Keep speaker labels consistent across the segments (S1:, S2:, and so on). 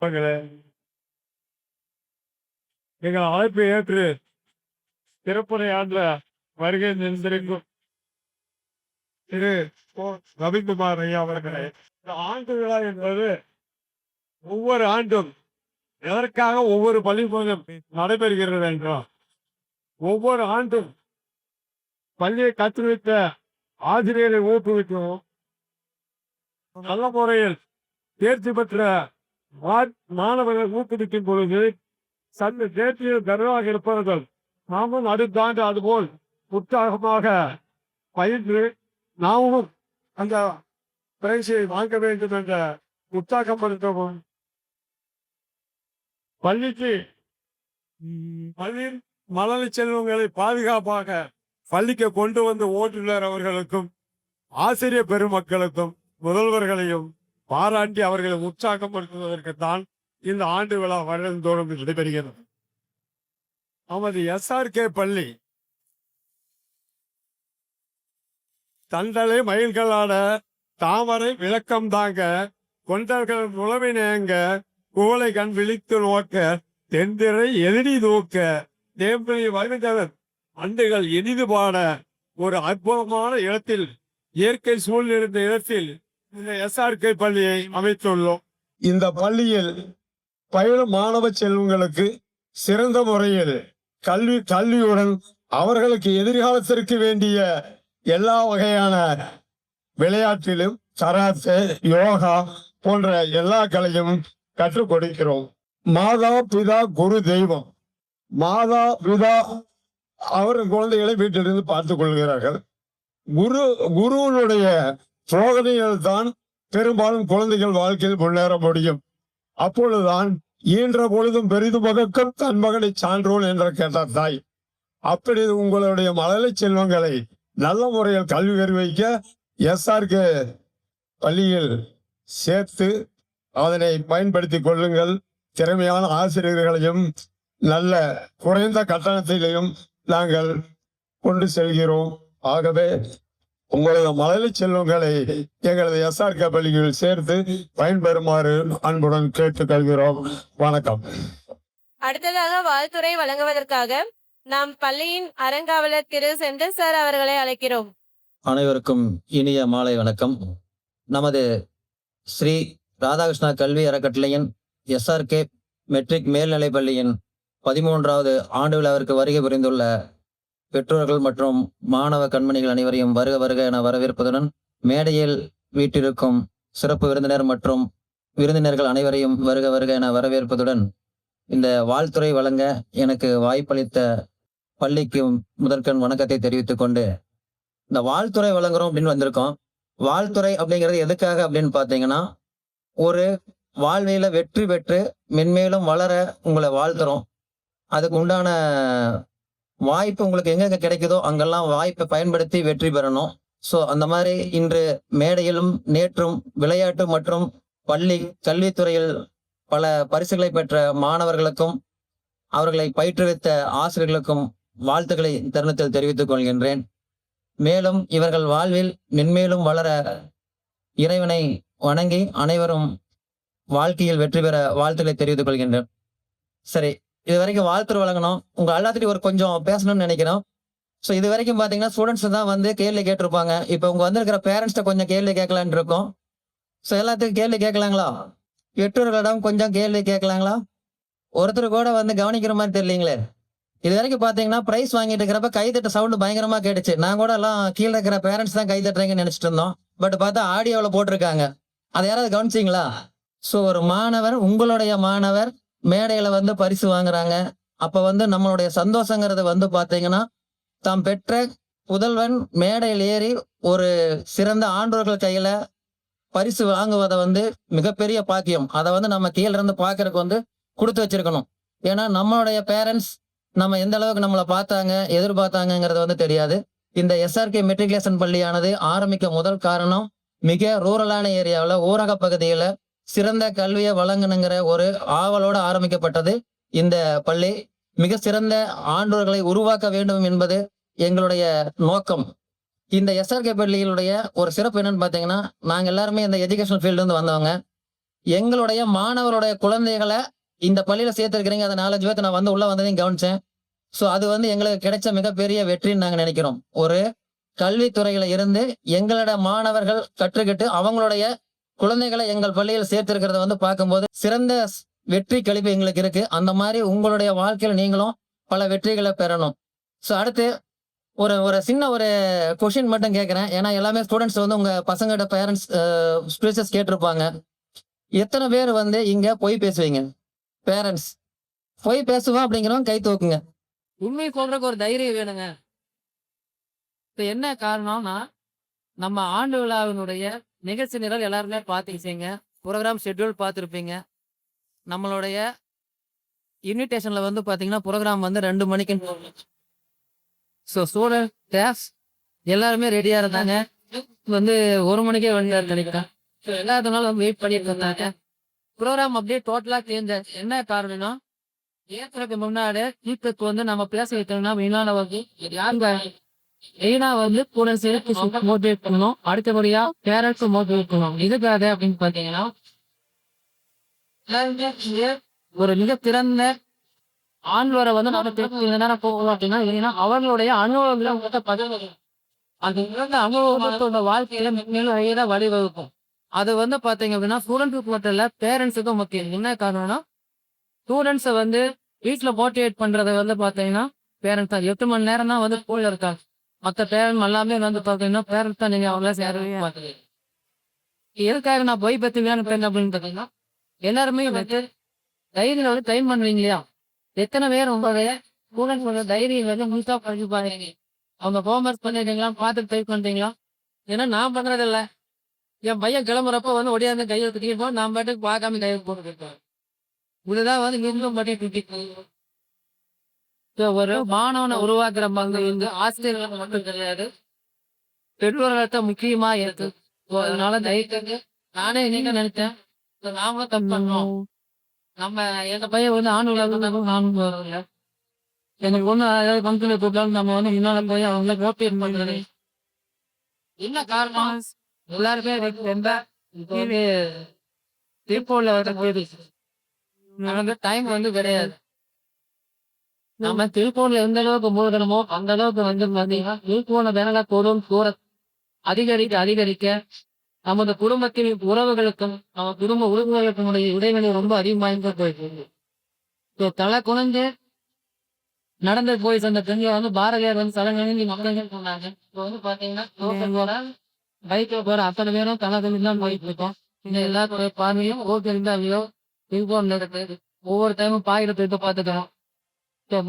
S1: மகளே, எங்கள் அழைப்பை ஏற்று சிறப்புரை ஆண்ட வருகை நின்றிருக்கும் திரு ரவிக்குமார் ஐயா அவர்களே, இந்த ஆண்டு விழா என்பது ஒவ்வொரு ஆண்டும் எதற்காக ஒவ்வொரு பள்ளிக்கூடம் நடைபெறுகிறது என்றோம். ஒவ்வொரு ஆண்டும் பள்ளியை கற்றுவித்த ஆசிரியரை ஊக்குவிக்கவும், நல்ல முறையில் தேர்ச்சி பெற்ற மாணவர்கள் ஊக்குவிக்கும் பொழுது சற்று தேர்ச்சியில் கர்வமாக இருப்பவர்கள் நாமும் அடுத்த ஆண்டு அதுபோல் உற்சாகமாக பயின்று நாமும் அந்த பரிசை வாங்க வேண்டும் என்ற உற்சாகப்படுத்தவும், பள்ளியின் மழலை செல்வங்களை பாதுகாப்பாக பள்ளிக்கு கொண்டு வந்து ஓட்டுநர் அவர்களுக்கும் ஆசிரியர் பெருமக்களுக்கும் முதல்வர்களையும் பாராட்டி அவர்களை உற்சாகப்படுத்துவதற்குத்தான் இந்த ஆண்டு விழா வருடந்தோறும் நடைபெறுகிறது. நமது SRK பள்ளி தண்டலை மயில்களான தாமரை விளக்கம் தாங்க கொண்டர்கள் நுழவினேங்க குவளை கண் விழித்து நோக்க தென்திரை எதிரி நோக்க தேம்பி வருகின்றனர் அண்டுகள் இனிது பாட ஒரு அற்புதமான இடத்தில் இயற்கை சூழ்நிருந்த இடத்தில் இந்த SRK பள்ளியை அமைத்துள்ளோம். இந்த பள்ளியில் பயிலும் மாணவ செல்வங்களுக்கு சிறந்த முறையில் கல்வியுடன் அவர்களுக்கு எதிர்காலத்திற்கு வேண்டிய எல்லா வகையான விளையாட்டிலும் கராத்தே, யோகா போன்ற எல்லா கலையும் கற்றுக் கொடுக்கிறோம். மாதா பிதா குரு தெய்வம். மாதா பிதா அவர் குழந்தைகளை வீட்டிலிருந்து பார்த்துக் கொள்கிறார்கள். குருவனுடைய சோதனைகள் தான் பெரும்பாலும் குழந்தைகள் வாழ்க்கையில் முன்னேற முடியும். அப்பொழுதுதான் ஈன்ற பொழுதும் பெரிதும் மகக்கும் தன் மகனை சான்றோன் என்ற கேட்ட தாய். அப்படி உங்களுடைய மழலை செல்வங்களை நல்ல முறையில் கல்வி கற்பிக்க SRK பள்ளியில் சேர்த்து அதனை பயன்படுத்திக் கொள்ளுங்கள். திறமையான ஆசிரியர்களையும் நல்ல குறைந்த கட்டணத்திலையும் நாங்கள் கொண்டு செல்கிறோம். ஆகவே உங்களது மழலை செல்வங்களை எங்களது SRK பள்ளியில் சேர்த்து பயன்பெறுமாறு அன்புடன் கேட்டுக்கொள்கிறோம். வணக்கம்.
S2: அடுத்ததாக வாழ்த்துறை வழங்குவதற்காக நாம் பள்ளியின் அறங்காவலர் திரு செந்தில் சார் அவர்களை அழைக்கிறோம்.
S3: அனைவருக்கும் இனிய மாலை வணக்கம். நமது ஸ்ரீ ராதாகிருஷ்ணா கல்வி அறக்கட்டளையின் SRK மெட்ரிக் மேல்நிலைப் பள்ளியின் 13வது ஆண்டு விழாவிற்கு வருகை புரிந்துள்ள பெற்றோர்கள் மற்றும் மாணவ கண்மணிகள் அனைவரையும் வருக வருக என வரவேற்பதுடன், மேடையில் வீட்டிற்கும் சிறப்பு விருந்தினர் மற்றும் விருந்தினர்கள் அனைவரையும் வருக வருக என வரவேற்பதுடன், இந்த வாழ்த்துறை வழங்க எனக்கு வாய்ப்பளித்த பள்ளிக்கு முதற்கண் வணக்கத்தை தெரிவித்துக் கொண்டு, இந்த வாழ்த்துறை வழங்குறோம் அப்படின்னு வந்திருக்கோம். வாழ்த்துறை அப்படிங்கிறது எதுக்காக அப்படின்னு பார்த்தீங்கன்னா, ஒரு வாழ்வில வெற்றி பெற்று மென்மேலும் வளர உங்களை வாழ்த்துறோம். அதுக்கு உண்டான வாய்ப்பு உங்களுக்கு எங்கெங்க கிடைக்குதோ அங்கெல்லாம் வாய்ப்பை பயன்படுத்தி வெற்றி பெறணும். ஸோ அந்த மாதிரி இன்று மேடையிலும் நேற்றும் விளையாட்டு மற்றும் பள்ளி கல்வித்துறையில் பல பரிசுகளை பெற்ற மாணவர்களுக்கும் அவர்களை பயிற்றுவித்த ஆசிரியர்களுக்கும் வாழ்த்துக்களை தருணத்தில் தெரிவித்துக் கொள்கின்றேன். மேலும் இவர்கள் வாழ்வில் மென்மேலும் வளர இறைவனை வணங்கி அனைவரும் வாழ்க்கையில் வெற்றி பெற வாழ்த்துக்களை தெரிவித்துக் கொள்கின்றேன். சரி, இது வரைக்கும் வாழ்த்துறை வழங்கணும். உங்க எல்லாத்துட்டையும் ஒரு கொஞ்சம் பேசணும்னு நினைக்கிறோம். ஸோ இது வரைக்கும் பார்த்தீங்கன்னா ஸ்டூடெண்ட்ஸ் தான் வந்து கேள்வி கேட்டிருப்பாங்க. இப்போ உங்க வந்திருக்கிற பேரண்ட்ஸ்ட கொஞ்சம் கேள்வி கேட்கலான் இருக்கோம். ஸோ எல்லாத்துக்கும் கேள்வி கேட்கலாங்களா? பெற்றோர்களிடம் கொஞ்சம் கேள்வி கேட்கலாங்களா? ஒருத்தர் கூட வந்து கவனிக்கிற மாதிரி தெரியலீங்களே. இது வரைக்கும் பார்த்தீங்கன்னா ப்ரைஸ் வாங்கிட்டு இருக்கிறப்ப கைத்தட்ட சவுண்டு பயங்கரமா கேட்டுச்சு. நான் கூட எல்லாம் கீழே இருக்கிற பேரண்ட்ஸ் தான் கைத்தட்டுறீங்கன்னு நினைச்சிட்டு இருந்தோம். பட் பார்த்தா ஆடியோவில் போட்டிருக்காங்க. அதை யாராவது கவனிச்சிங்களா? ஸோ ஒரு மாணவர், உங்களுடைய மாணவர் மேடையில வந்து பரிசு வாங்குறாங்க. அப்ப வந்து நம்மளுடைய சந்தோஷங்கிறது வந்து பாத்தீங்கன்னா, தாம் பெற்ற புதல்வன் மேடையில் ஏறி ஒரு சிறந்த ஆண்டோர்கள் கையில பரிசு வாங்குவதை வந்து மிகப்பெரிய பாக்கியம். அதை வந்து நம்ம கீழே இருந்து பாக்குறதுக்கு வந்து கொடுத்து வச்சிருக்கணும். ஏன்னா நம்மளுடைய பேரண்ட்ஸ் நம்ம எந்த அளவுக்கு நம்மளை பார்த்தாங்க, எதிர்பார்த்தாங்கிறது வந்து தெரியாது. இந்த SRK மெட்ரிகுலேஷன் பள்ளியானது ஆரம்பிக்க முதல் காரணம், மிக ரூரலான ஏரியாவில் ஊரக பகுதியில சிறந்த கல்வியை வழங்கணுங்கிற ஒரு ஆவலோடு ஆரம்பிக்கப்பட்டது இந்த பள்ளி. மிக சிறந்த ஆண்டோர்களை உருவாக்க வேண்டும் என்பது எங்களுடைய நோக்கம். இந்த SRK பள்ளிகளுடைய ஒரு சிறப்பு என்னன்னு பார்த்தீங்கன்னா, நாங்கள் எல்லாருமே இந்த எஜுகேஷனல் ஃபீல்டு வந்து வந்தவங்க. எங்களுடைய மாணவருடைய குழந்தைகளை இந்த பள்ளியில சேர்த்திருக்கிறீங்க. அதை 4-5 பேர்த்து நான் வந்து உள்ள வந்ததையும் கவனிச்சேன். ஸோ அது வந்து எங்களுக்கு கிடைச்ச மிகப்பெரிய வெற்றின்னு நாங்க நினைக்கிறோம். ஒரு கல்வித்துறையில இருந்து எங்களோட மாணவர்கள் கற்றுக்கிட்டு அவங்களுடைய குழந்தைகளை எங்கள் பள்ளியில் சேர்த்திருக்கிறத வந்து பார்க்கும்போது சிறந்த வெற்றி கழிப்பு எங்களுக்கு இருக்கு. அந்த மாதிரி உங்களுடைய வாழ்க்கையில நீங்களும் பல வெற்றிகளை பெறணும். ஸோ அடுத்து ஒரு ஒரு சின்ன ஒரு கொஷின் மட்டும் கேட்குறேன். ஏன்னா எல்லாமே ஸ்டூடெண்ட்ஸ் வந்து உங்க பசங்களோட பேரண்ட்ஸ் ஸ்பீச்சஸ் கேட்டிருப்பாங்க. எத்தனை பேர் வந்து இங்க பொய் பேசுவீங்க? பேரண்ட்ஸ் பொய் பேசுவோம் அப்படிங்கிறவங்க கை தூக்குங்க.
S4: உண்மை சொல்றதுக்கு ஒரு தைரியம் வேணுங்க. இப்ப என்ன காரணம்னா, நம்ம ஆண்டு விழாவினுடைய நிகழ்ச்சி நிரல் எல்லாருமே பார்த்துக்கிச்சீங்க. ப்ரோக்ராம் ஷெட்யூல் பார்த்துருப்பீங்க. நம்மளுடைய இன்விடேஷன்ல வந்து பார்த்தீங்கன்னா, ப்ரோக்ராம் வந்து 2 மணிக்குன்னு போகும். ஸோ ஸ்டூடெண்ட் ஸ்டாஃப்ஸ் எல்லாருமே ரெடியா இருந்தாங்க. வந்து 1 மணிக்கே வந்துட்டாருன்னு நினைக்கிறேன். ஸோ எல்லாத்துனாலும் வந்து வெயிட் பண்ணிட்டு இருந்தாங்க. ப்ரோக்ராம் அப்படியே டோட்டலா சேஞ்ச் ஆச்சு. என்ன காரணம்னா, ஏத்துறதுக்கு முன்னாடி டீச்சருக்கு வந்து நம்ம பேச வைக்கணும்னா மெயினான வந்து மெயினா வந்து ஸ்டூடெண்ட்ஸ் மோட்டிவேட் பண்ணணும். அடுத்தபடியா பேரண்ட்ஸும் மோட்டிவேட் பண்ணணும். இதுக்காக அப்படின்னு பார்த்தீங்கன்னா, ஒரு மிக திறந்த ஆண்வரை வந்து நம்ம நேரம் போகணும் அப்படின்னா இல்லைன்னா அவர்களுடைய அனுபவங்களை உங்கள்கிட்ட பகிர்ந்து அந்த இழந்த அனுபவத்தோட வாழ்க்கையில மென்மேலும் நிறைய வழிவகுக்கும். அது வந்து பார்த்தீங்க அப்படின்னா ஸ்டூடெண்ட்ஸுக்கு மட்டும் இல்லை பேரண்ட்ஸுக்கும் முக்கியம். என்ன காரணம்னா ஸ்டூடெண்ட்ஸை வந்து வீட்டில் மோட்டிவேட் பண்றதை வந்து பார்த்தீங்கன்னா பேரண்ட்ஸ் தான். 8 மணி நேரம் தான் வந்து ஸ்கூல்ல இருக்காங்க. மற்ற பேரண்ட் எல்லாமே வந்து பார்த்தீங்கன்னா பேரண்ட்ஸ் தான். நீங்க அவங்கள சேரவே மாட்டீங்க. எதுக்காக நான் போய் பத்துக்கான பேர் அப்படின்னு பார்த்தீங்கன்னா எல்லாருமே வந்து தைரியம் வந்து டைம் பண்ணுவீங்க இல்லையா? எத்தனை பேர் உங்களுடைய ஸ்டூடெண்ட்ஸோட தைரியம் வந்து முழுசா படிச்சு பாருங்க. அவங்க ஹோம்ஒர்க் பண்ணிட்டீங்களா, பார்த்துட்டு டைப் பண்றீங்களா? ஏன்னா நான் பண்றதில்ல. என் பையன் கிளம்புறப்ப வந்து ஒடியாந்து கையை தூக்கிப்போம், நான் பாட்டுக்கு பார்க்காம கையை போட்டுருக்கேன். இதுதான் வந்து நீங்களும் பண்ணிட்டு ஒரு மாணவனை உருவாக்குற பங்கு வந்து ஆசிரியர்கள் மட்டும் கிடையாது, பெற்றோர்கள்ட்ட முக்கியமா இருக்கு. அதனால தைரியத்துக்கு நானே நீங்க நினைச்சேன் நாமளும் தப்பு பண்ணோம். நம்ம எங்க பையன் வந்து நானும் வரல. எனக்கு ஒண்ணு அதாவது பங்குல கூப்பிட்டாலும் நம்ம வந்து முன்னால போய் அவங்கள மோட்டிவேட் பண்றது. என்ன காரணம்? எல்லாருமே ரொம்ப திருப்பூர்ல வர போயிடு நமக்கு டைம் வந்து கிடையாது. நம்ம திருப்பூர்ல எந்த அளவுக்கு மூழ்கணுமோ அந்த அளவுக்கு வந்து பார்த்தீங்கன்னா திருப்பூர்ல வேலை போதும் அதிகரிக்க நமது குடும்பத்தின் உறவுகளுக்கும் நம்ம குடும்ப உறுப்பினர்களுக்கும் இடைவெளி ரொம்ப அதிகமாக போயிருக்கு. தலை குறைஞ்சு நடந்து போய் சேர்ந்த பெண்கள் வந்து பாரதியார் வந்து தலைநிலை மக்கள் சொன்னாங்க. இப்போ வந்து பாத்தீங்கன்னா பைக்ல போற அத்தனை பேரும் தலை தெரிஞ்சு தான் போயிட்டு இருக்கோம். இந்த எல்லாத்துடைய பார்வையும் இருந்தாலையோ திருப்பூர்ல இருக்கு. ஒவ்வொரு டைமும் பாயிர போயிட்டு பார்த்துக்கிறோம்.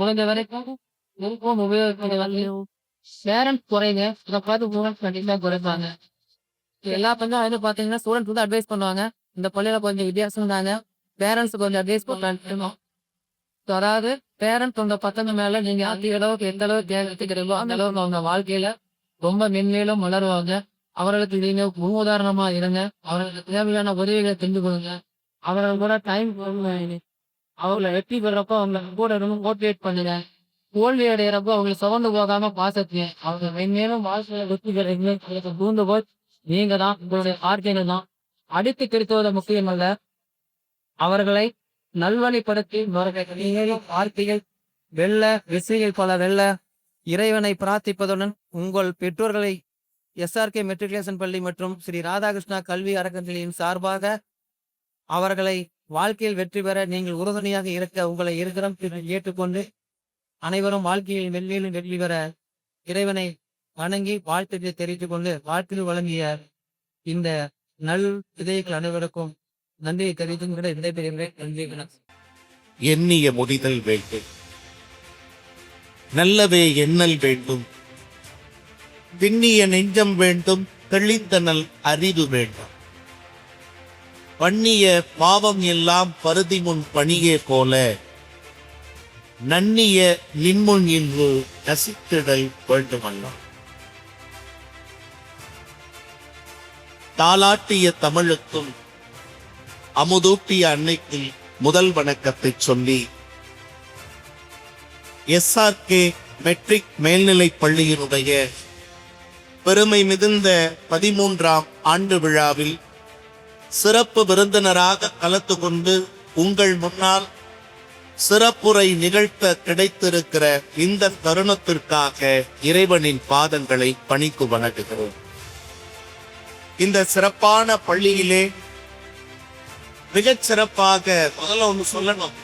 S4: முடிஞ்ச வரைக்கும் திருப்பூர் உபயோகிக்கிறது பேரண்ட்ஸ் குறைங்க. இதை பார்த்து ஸ்டூடெண்ட்ஸ் கண்டிப்பா குறைப்பாங்க. எல்லா பக்கம் வந்து பாத்தீங்கன்னா ஸ்டூடெண்ட்ஸ் வந்து அட்வைஸ் பண்ணுவாங்க. இந்த பள்ளியில கொஞ்சம் வித்தியாசம் தாங்க. பேரண்ட்ஸ் கொஞ்சம் அட்வைஸ் பண்ணணும். அதாவது பேரண்ட்ஸ் உங்க பசங்க மேல நீங்க அதிக அளவுக்கு எந்த அளவுக்கு தேர்ந்தெடுக்கிறீங்களோ அந்த அளவுக்கு அவங்க வாழ்க்கையில ரொம்ப மென்மேலும் வளருவாங்க. அவர்களுக்கு நீங்க முன்னுதாரணமா இருங்க. அவர்களுக்கு தேவையான உதவிகளை செஞ்சு கொடுங்க. அவர்கள் கூட டைம் அவங்கள வெற்றி பெறப்போ அவங்களை கூட இருந்து மோட்டிவேட் பண்ணுங்க. தோல்வி அடைகிறப்போ அவங்களை சுமந்து போகாம பாசத்துங்க. அவங்க மென்மேலும் வாழ்க்கையில வெற்றி பெறீங்க தூண்டு போய் நீங்க தான். உங்களுடைய வார்த்தைகள் தான் அடித்து திருத்துவத முக்கியம் அல்ல, அவர்களை நல்வழிப்படுத்தி வார்த்தைகள் வெல்ல விசைகள் பல வெல்ல இறைவனை பிரார்த்திப்பதுடன் உங்கள் பெற்றோர்களை SRK மெட்ரிகுலேஷன் பள்ளி மற்றும் ஸ்ரீ ராதாகிருஷ்ணா கல்வி அறக்கட்டளையின் சார்பாக அவர்களை வாழ்க்கையில் வெற்றி பெற நீங்கள் உறுதுணையாக இருக்க உங்களை இருக்கிறோம் ஏற்றுக்கொண்டு அனைவரும் வாழ்க்கையில் மென்மேலும் வெற்றி பெற இறைவனை வணங்கி வாழ்த்துக்களை தெரிவித்துக் கொண்டு வாழ்க்கையில் வழங்கிய இந்த நல் விதைகள் அனைவருக்கும் நன்றியை தெரிவித்தும் கூட விடைபெறுகிறேன். நன்றி.
S5: எண்ணிய முடிதல் வேண்டும், நல்லவே எண்ணல் வேண்டும், திண்ணிய நெஞ்சம் வேண்டும், தெளிந்த நல் அறிவு வேண்டும். பண்ணிய பாவம் எல்லாம் பருதி முன் பணியே போல நன்னிய நின்முன் இன்று நசித்திடல் வேண்டுமல்லாம். தாலாட்டிய தமிழுக்கும் அமுதூட்டிய அன்னைக்கு முதல் வணக்கத்தை சொல்லி SRK மெட்ரிக் மேல்நிலைப் பள்ளியினுடைய பெருமை மிகுந்த 13ஆம் ஆண்டு விழாவில் சிறப்பு விருந்தினராக கலந்து கொண்டு உங்கள் முன்னால் சிறப்புரை நிகழ்த்த கிடைத்திருக்கிற இந்த தருணத்திற்காக இறைவனின் பாதங்களை பணிக்கு வணங்குகிறோம். இந்த சிறப்பான பள்ளியிலே மிகச் சிறப்பாக முதல்ல ஒன்று சொல்லணும்.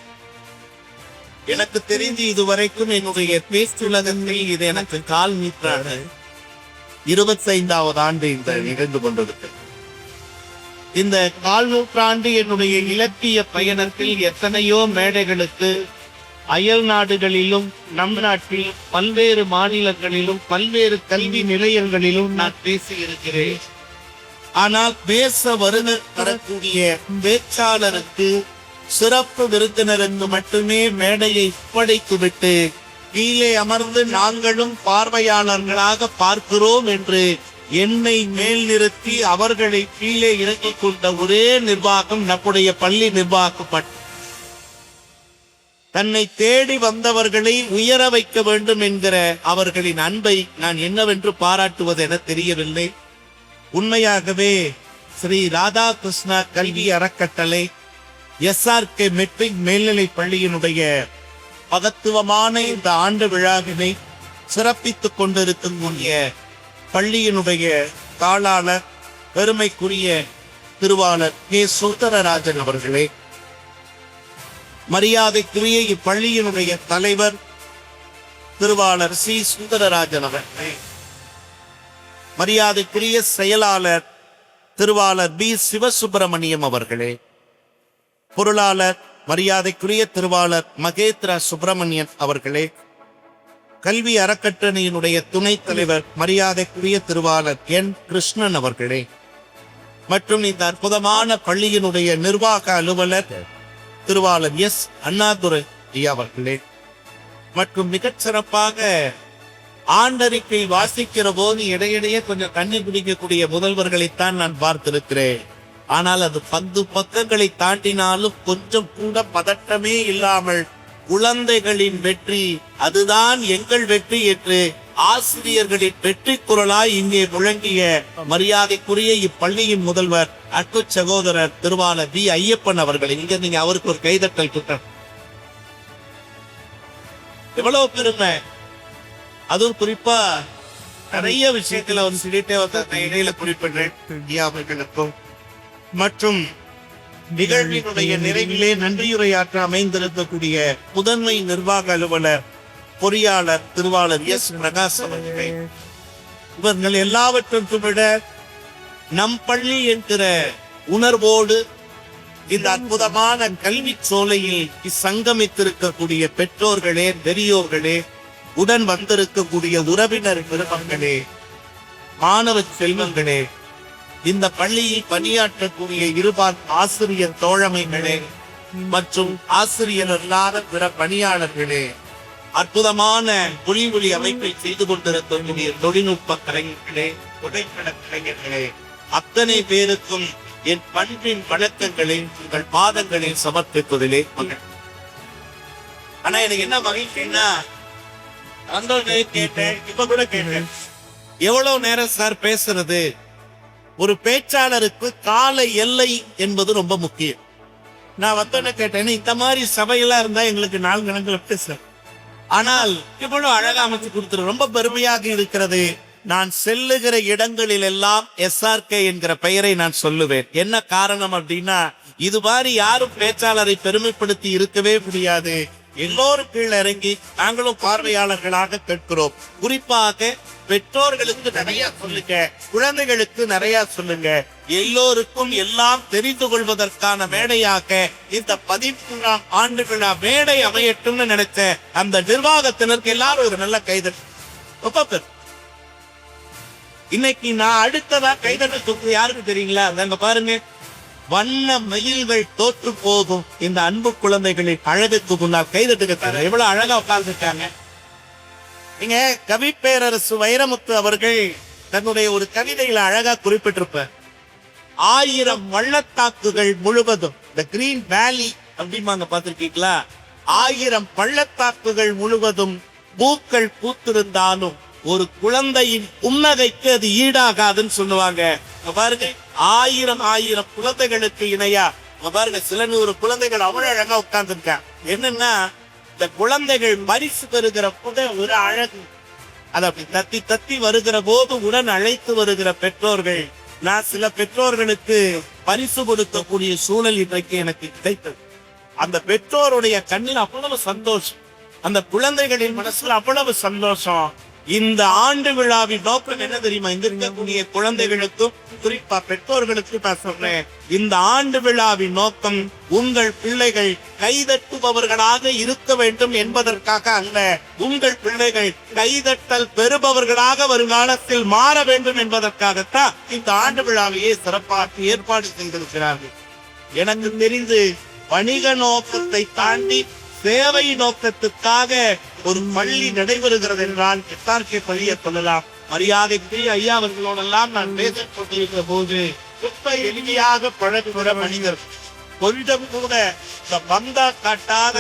S5: எனக்கு தெரிந்து இதுவரைக்கும் என்னுடைய பேச்சுலகத்தில் இது எனக்கு கால் நூற்றாண்டு 25வது ஆண்டு இந்த நிகழ்ந்து கொண்டிருக்கு. இந்த கால் நூற்றாண்டு என்னுடைய இலக்கிய பயணத்தில் எத்தனையோ மேடைகளுக்கு அயல் நாடுகளிலும் நம் நாட்டில் பல்வேறு மாநிலங்களிலும் பல்வேறு கல்வி நிலையங்களிலும் நான் பேசியிருக்கிறேன். ஆனால் பேச வருகை தரக்கூடிய பேச்சாளருக்கு சிறப்பு விருந்தினருக்கு மட்டுமே மேடையை ஒப்படைத்துவிட்டு கீழே அமர்ந்து நாங்களும் பார்வையாளர்களாக பார்க்கிறோம் என்று என்னை மேல் நிறுத்தி அவர்களை கீழே இறக்கிக் கொண்ட ஒரே நிர்வாகம் நம்முடைய பள்ளி நிர்வாகம். தன்னை தேடி வந்தவர்களை உயர வைக்க வேண்டும் என்கிற அவர்களின் அன்பை நான் என்னவென்று பாராட்டுவது என தெரியவில்லை. உண்மையாகவே ஸ்ரீ ராதாகிருஷ்ணா கல்வி அறக்கட்டளை SRK மெட்ரிக் மேல்நிலை பள்ளியினுடைய மகத்துவமான இந்த ஆண்டு விழாவினை சிறப்பித்துக் கொண்டிருக்கக்கூடிய பள்ளியினுடைய தாளாளர் பெருமைக்குரிய திருவாளர் கே சுந்தரராஜன் அவர்களே, மரியாதைக்குரிய இப்பள்ளியினுடைய தலைவர் திருவாளர் சி சுந்தரராஜன் அவர்களே, மரியாதைக்குரிய செயலாளர் திருவாளர் பி சிவசுப்பிரமணியம் அவர்களே, பொருளாளர் மரியாதைக்குரிய திருவாளர் மகேந்திரா சுப்பிரமணியன் அவர்களே, கல்வி அறக்கட்டளையினுடைய துணைத் தலைவர் மரியாதைக்குரிய திருவாளர் என் கிருஷ்ணன் அவர்களே, மற்றும் இந்த அற்புதமான பள்ளியினுடைய நிர்வாக அலுவலர் திருவாளர் எஸ் அண்ணாதுரை அவர்களே, மற்றும் மிகச் சிறப்பாக ஆண்டறிக்கை வாசிக்கிற போது இடையிடையே கொஞ்சம் கண்ணீர் குடிக்கக்கூடிய முதல்வர்களைத்தான் நான் பார்த்திருக்கிறேன். ஆனால் அது 10 பக்கங்களை தாண்டினாலும் கொஞ்சம் கூட பதட்டமே இல்லாமல் குழந்தைகளின் வெற்றி அதுதான் எங்கள் வெற்றி என்று ஆசிரியர்களின் வெற்றி குரலாய் இங்கே முழங்கிய மரியாதைக்குரிய இப்பள்ளியின் முதல்வர் அன்பு சகோதரர் திருவாளர் வி ஐயப்பன் அவர்கள். இங்க நீங்க அவருக்கு ஒரு கைதட்டல் குற்றம். எவ்வளவு பெருமை. அதுவும் குறிப்பா நிறைய விஷயத்துல ஒரு சொல்லிட்டே வந்து இடையில குறிப்பிடுறேன். மற்றும் நிகழ்வினுடைய நிறைவிலே நன்றியுரையாற்ற அமைந்திருக்கக்கூடிய முதன்மை நிர்வாக அலுவலர் பொறியாளர் திருவாளர் எஸ் பிரகாஷ் அவர்களே, இவர்கள் எல்லாவற்றுக்கும் விட நம் பள்ளி என்கிற உணர்வோடு இந்த அற்புதமான கல்வி சோலையில் சங்கமித்திருக்கக்கூடிய பெற்றோர்களே, பெரியோர்களே, உடன் வந்திருக்கக்கூடிய உறவினர் பெருமக்களே, மாணவ செல்வங்களே, இந்த பள்ளியில் பணியாற்றக்கூடிய இருபால் ஆசிரியர் தோழமைகளே மற்றும் ஆசிரியர் அல்லாத பிற பணியாளர்களே, அற்புதமான ஒளி அமைப்பை செய்து கொண்டிருக்கக்கூடிய தொழில்நுட்ப கலைஞர்களே, புகைப்பட கலைஞர்களே, அத்தனை பேருக்கும் என் பண்பின் வணக்கங்களை உங்கள் பாதங்களில் சமர்ப்பிப்பதிலே மகிழ்ச்சி. ஆனா எனக்கு என்ன மகிழ்ச்சின்னா, கேட்டேன், இப்ப கூட கேட்டேன், எவ்வளவு நேரம் சார் பேசுறது? ஒரு பேச்சாளருக்கு கால எல்லை என்பது ரொம்ப முக்கியம். நான் வந்தோன்னு கேட்டேன், இந்த மாதிரி சபையெல்லாம் இருந்தா எங்களுக்கு 4 கணக்கில் பேசுறேன். ஆனால் இவ்வளவு அழகா அமைச்சு கொடுத்துரு, ரொம்ப பெருமையாக இருக்கிறது. நான் செல்லுகிற இடங்களில் எல்லாம் SRK என்கிற பெயரை நான் சொல்லுவேன். என்ன காரணம் அப்படின்னா, இது மாதிரி யாரும் பேச்சாளரை பெருமைப்படுத்தி இருக்கவே முடியாது. எல்லோரும் கீழே இறங்கி நாங்களும் பார்வையாளர்களாக கேட்கிறோம். குறிப்பாக பெற்றோர்களுக்கு நிறைய சொல்லுங்க, குழந்தைகளுக்கு நிறைய சொல்லுங்க. எல்லோருக்கும் எல்லாம் தெரிந்து கொள்வதற்கான மேடையாக இந்த 13ஆம் ஆண்டு விழா மேடை அமையட்டும்னு நினைச்ச அந்த நிர்வாகத்தினருக்கு எல்லாரும் ஒரு நல்ல கைதட்டு. இன்னைக்கு நான் அடுத்ததா கைதட்டு தூக்கு யாருக்கு தெரியுங்களா? அங்க பாருங்க, வண்ண மயில்கள் தோற்று போகும் இந்த அன்பு குழந்தைகளின் அழகுக்கு முன்னால் கைதட்டுக்காங்க. எவ்வளவு அழகா உட்கார்ந்துருக்காங்க. நீங்க கவி பேரரசு வைரமுத்து அவர்கள் தன்னுடைய ஒரு கவிதையில அழகா குறிப்பிட்டிருப்பார். 1000 பள்ளத்தாக்குகள் முழுவதும், இந்த கிரீன் வேலி அப்படிமாங்க பாத்திருக்கீங்களா? 1000 பள்ளத்தாக்குகள் முழுவதும் பூக்கள் பூத்திருந்தாலும் ஒரு குழந்தையின் புன்னகைக்கு அது ஈடாகாதுன்னு சொல்லுவாங்க. இப்ப பாருங்க, ஆயிரம் குழந்தைகளுக்கு இணையா இப்ப பாருங்க, சில 100 குழந்தைகள் அவ்வளவு அழகா உட்கார்ந்துருக்காங்க. என்னன்னா, இந்த குழந்தைகள் பரிசு பெறுகிற போது ஒரு அழகு, அதை அப்படி தத்தி தத்தி வருகிற போது உடன் அழைத்து வருகிற பெற்றோர்கள். நான் சில பெற்றோர்களுக்கு பரிசு கொடுக்கக்கூடிய சூழல் இன்றைக்கு எனக்கு கிடைத்தது. அந்த பெற்றோருடைய கண்ணில் அவ்வளவு சந்தோஷம், அந்த குழந்தைகளின் மனசுல அவ்வளவு சந்தோஷம். இந்த ஆண்டு விழாவின் நோக்கம் என்ன தெரியுமா? இங்க இருக்கக்கூடிய குழந்தைகளுக்கும் குறிப்பா பெற்றோர்களுக்கு நான் சொல்றேன், இந்த ஆண்டு விழாவின் நோக்கம் உங்கள் பிள்ளைகள் கைதட்டுபவர்களாக இருக்க வேண்டும் என்பதற்காக அல்ல, உங்கள் பிள்ளைகள் கைதட்டல் பெறுபவர்களாக வருங்காலத்தில் மாற வேண்டும் என்பதற்காகத்தான் இந்த ஆண்டு விழாவையே சிறப்பாக ஏற்பாடு செய்திருக்கிறார்கள். எனக்கு தெரிந்து வணிக நோக்கத்தை தாண்டி சேவை நோக்கத்துக்காக ஒரு பள்ளி நடைபெறுகிறது என்றால் SRK பள்ளியை சொல்லலாம். மரியாதைக்குரிய ஐயா அவர்களோடெல்லாம் நான் பேசிக் கொண்டிருக்கிற போது ரொம்ப எளிமையாக பழகுகிற மனிதர், கொஞ்சம் கூட இந்த பந்தா காட்டாத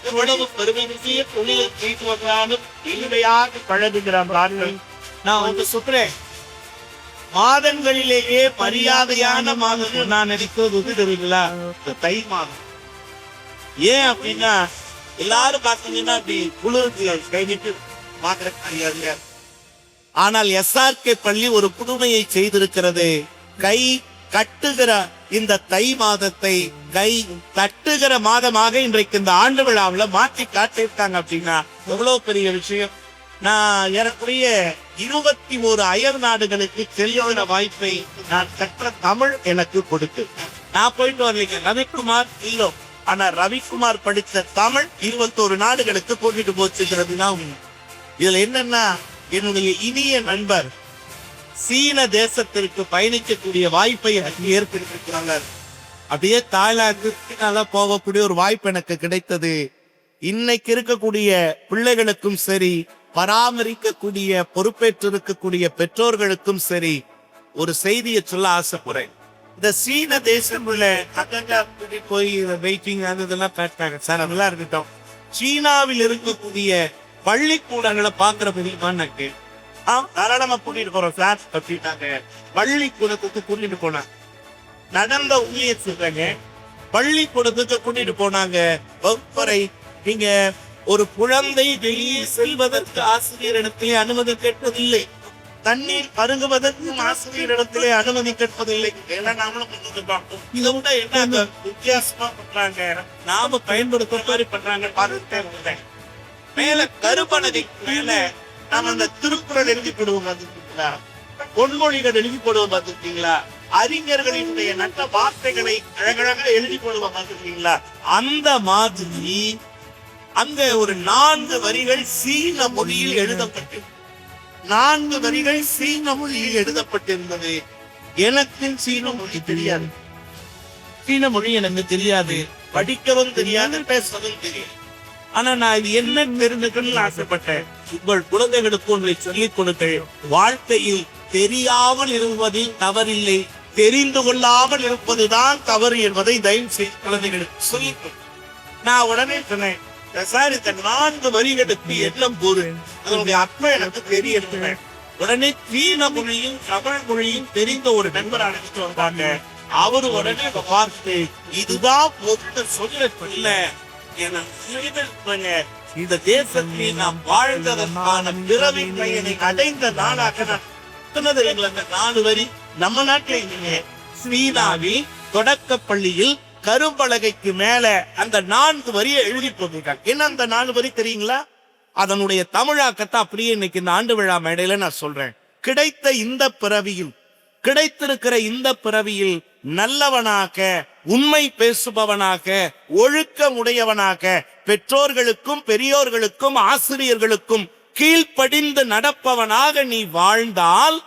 S5: இவ்வளவு பெருமைய தொழிலை செய்து வந்தாலும் எளிமையாக பழகுகிறார்கள். நான் வந்து சொல்றேன், மாதங்களிலேயே மரியாதையான மாதம் நான் நினைக்கிறது தெரியுங்களா? தை மாதம். ஏன் அப்படின்னா, எல்லாரும் பாத்தீங்கன்னா அப்படி குளிர்ச்சி கைவிட்டு பாக்குற. ஆனால் SRK பள்ளி ஒரு புதுமையை செய்திருக்கிறது. கை கட்டுகிற இந்த தை மாதத்தை கை தட்டுகிற மாதமாக இன்றைக்கு இந்த ஆண்டு விழாவில் மாற்றி காட்டியிருக்காங்க. அப்படின்னா எவ்வளவு பெரிய விஷயம். நான் ஏறக்குறைய 21 அயல் நாடுகளுக்கு செல்லுகிற வாய்ப்பை நான் கற்ற தமிழ் எனக்கு கொடுத்து, நான் போயிட்டு வரலைங்க. ரவிக்குமார் இல்லோ, ஆனா ரவிக்குமார் படித்த தமிழ் 21 நாடுகளுக்கு போட்டுட்டு போச்சுக்கிறதுனா. இதுல என்னன்னா, என்னுடைய இனிய நண்பர் சீன தேசத்திற்கு பயணிக்கக்கூடிய வாய்ப்பை ஏற்படுத்திருக்கிறாங்க. அப்படியே தாய்லாந்துக்கு போகக்கூடிய ஒரு வாய்ப்பு எனக்கு கிடைத்தது. இன்னைக்கு இருக்கக்கூடிய பிள்ளைகளுக்கும் சரி, பராமரிக்கக்கூடிய பொறுப்பேற்றிருக்கக்கூடிய பெற்றோர்களுக்கும் சரி, ஒரு செய்தியை சொல்ல ஆசைப்படுறேன். இந்த சீன தேசத்துல போய் வெயிட்டிங் அதெல்லாம் பேட்டாங்க சார், அதெல்லாம் இருக்கட்டும். சீனாவில் இருக்கக்கூடிய பள்ளிக்கூடங்களை பாக்குற பெரியமான்னு தாராளமா கூட்டிட்டு போறோம் சார் அப்படின்னாங்க. பள்ளிக்கூடத்துக்கு கூட்டிட்டு போனாங்க. நடந்த உண்மையை சொல்றாங்க, பள்ளிக்கூடத்துக்கு கூட்டிட்டு போனாங்க. வகுப்பறை, நீங்க ஒரு குழந்தை வெளியே செல்வதற்கு ஆசிரியரிடத்திலே அனுமதி கேட்பதில்லை, தண்ணீர் பருகுவதற்கும் ஆசிரியரிடத்திலே அனுமதி கேட்பதில்லை. இதை விட என்ன வித்தியாசமா பண்றாங்க, நாம பயன்படுத்துற மாதிரி பண்றாங்க. பார்த்துட்டே மேல கருப்பணதி மேல நாம அந்த திருக்குறள் எழுதி போடுவோம் பார்த்துருக்கீங்களா, பொன்மொழிகள் எழுதி போடுவோம் பார்த்துருக்கீங்களா, அறிஞர்களினுடைய நல்ல வார்த்தைகளை அழகழக எழுதி போடுவோம் பார்த்துருக்கீங்களா, அந்த மாதிரி அங்க ஒரு 4 வரிகள் சீன மொழியில் எழுதப்பட்டு 4 வரிகள் சீன மொழியில் எழுதப்பட்டிருந்தது. எனக்கு சீன மொழி தெரியாது, சீன மொழி எனக்கு தெரியாது, படிக்கவும் தெரியாது, பேசவும் தெரியாது. ஆனா நான் இது என்ன தெரிஞ்சுக்கணும்னு ஆசைப்பட்டேன். உங்கள் குழந்தைகளுக்கு ஒன்றை சொல்லிக் கொடுக்க, வாழ்க்கையில் தெரியாமல் இருப்பதில் தவறில்லை, தெரிந்து கொள்ளாமல் இருப்பதுதான் தவறு என்பதை தயவு செய்து குழந்தைகளுக்கு சொல்லிக் கொடு. நான் உடனே சொன்னேன், சார் இந்த 4 வரிகளுக்கு என்ன பொருள், அதனுடைய அர்த்தம் எனக்கு தெரியல. உடனே சீன மொழியும் தமிழ் மொழியும் தெரிந்த ஒரு நண்பர் அழைச்சிட்டு வந்தாங்க. அவரு உடனே பார்த்து, இதுதான் பொருள் சொல்ல இந்த தேசத்தில் நாம் வாழ்ந்ததற்கான பிறவி பயனை அடைந்த நாளாக அந்த 4 வரி நம்ம நாட்டில் சீனாவில் தொடக்க பள்ளியில் கரும்பலகைக்கு மேல அந்த 4 வரியை எழுதி போட்டிருக்காங்க. என்ன அந்த 4 வரி தெரியுங்களா? அதனுடைய தமிழாக்கத்தை அப்படியே இன்னைக்கு இந்த ஆண்டு விழா மேடையில நான் சொல்றேன். கிடைத்திருக்கிற இந்த பிறவியில் நல்லவனாக, உண்மை பேசுபவனாக, ஒழுக்கமுடையவனாக, பெற்றோர்களுக்கும் பெரியோர்களுக்கும் ஆசிரியர்களுக்கும் கீழ்ப்படிந்து நடப்பவனாக நீ வாழ்ந்தால்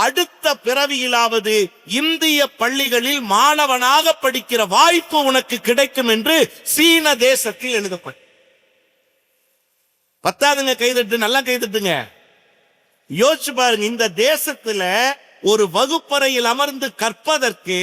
S5: அடுத்த பிறவியிலாவது இந்திய பள்ளிகளில் மாணவனாக படிக்கிற வாய்ப்பு உனக்கு கிடைக்கும் என்று சீன தேசத்தில் எழுதப்படும். பத்தாதுங்க, கைதட்டு, நல்லா கைதட்டுங்க. யோசிச்சு பாருங்க, இந்த தேசத்துல ஒரு வகுப்பறையில் அமர்ந்து கற்பதற்கு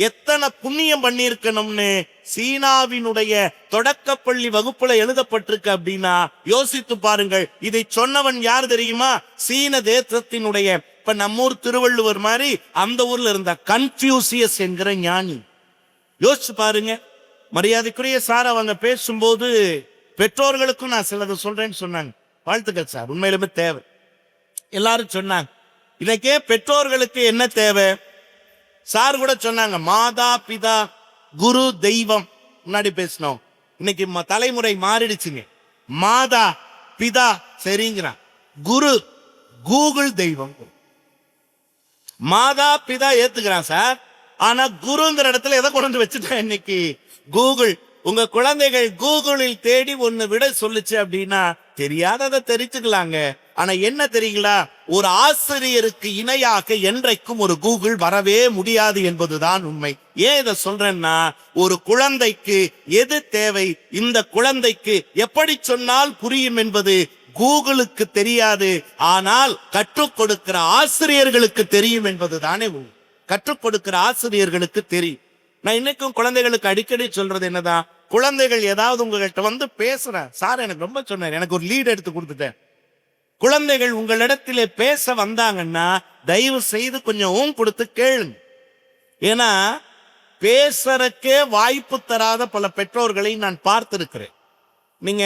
S5: எத்தனை புண்ணியம் பண்ணியிருக்கணும்னு சீனாவினுடைய தொடக்கப்பள்ளி வகுப்புல எழுதப்பட்டிருக்கு. அப்படின்னா யோசித்து பாருங்கள். இதை சொன்னவன் யார் தெரியுமா? சீன தேசத்தினுடைய இப்ப நம்ம ஊர் திருவள்ளுவர் மாதிரி அந்த ஊர்ல இருந்த கன்ஃபியூசியஸ் என்கிற ஞானி. யோசிச்சு பாருங்க. மரியாதைக்குரிய சார் அவங்க பேசும்போது பெற்றோர்களுக்கும் நான் சிலது சொல்றேன்னு சொன்னாங்க. வாழ்த்துக்கள் சார், உண்மையிலுமே தேவை. எல்லாரும் சொன்னாங்க இன்னைக்கே பெற்றோர்களுக்கு என்ன தேவை. சார் கூட சொன்னாங்க மாதா பிதா குரு தெய்வம். முன்னாடி பேசினோம். இன்னைக்கு தலைமுறை மாறிடுச்சுங்க. மாதா பிதா சரிங்கிறான், குரு கூகுள் தெய்வம். மாதா பிதா ஏத்துக்கிறான் சார், ஆனா குருங்கிற இடத்துல எதை கொண்டு வந்து வச்சுட்டேன் இன்னைக்கு கூகுள். உங்க குழந்தைகள் கூகுளில் தேடி ஒன்னு விட சொல்லுச்சு அப்படின்னா தெரியாததை தெரிஞ்சுக்கலாங்க. ஆனா என்ன தெரியுங்களா, ஒரு ஆசிரியருக்கு இணையாக என்றைக்கும் ஒரு கூகுள் வரவே முடியாது என்பதுதான் உண்மை. ஏன் இதை சொல்றேன்னா, ஒரு குழந்தைக்கு எது தேவை, இந்த குழந்தைக்கு எப்படி சொன்னால் புரியும் என்பது கூகுளுக்கு தெரியாது. ஆனால் கற்றுக் கொடுக்கிற ஆசிரியர்களுக்கு தெரியும் என்பது தானே உண்மை. கற்றுக் கொடுக்கிற ஆசிரியர்களுக்கு தெரியும். நான் இன்னைக்கும் குழந்தைகளுக்கு அடிக்கடி சொல்றது என்னதான், குழந்தைகள் ஏதாவது உங்ககிட்ட வந்து பேசுறேன் சார், எனக்கு ரொம்ப சொன்னார், எனக்கு ஒரு லீட் எடுத்து கொடுத்துட்டேன். குழந்தைகள் உங்களிடத்திலே பேச வந்தாங்கன்னா தயவு செய்து கொஞ்சம் கொடுத்து கேளுங்க. ஏன்னா பேசறக்கே வாய்ப்பு தராத பல பெற்றோர்களை நான் பார்த்திருக்கிறேன். நீங்க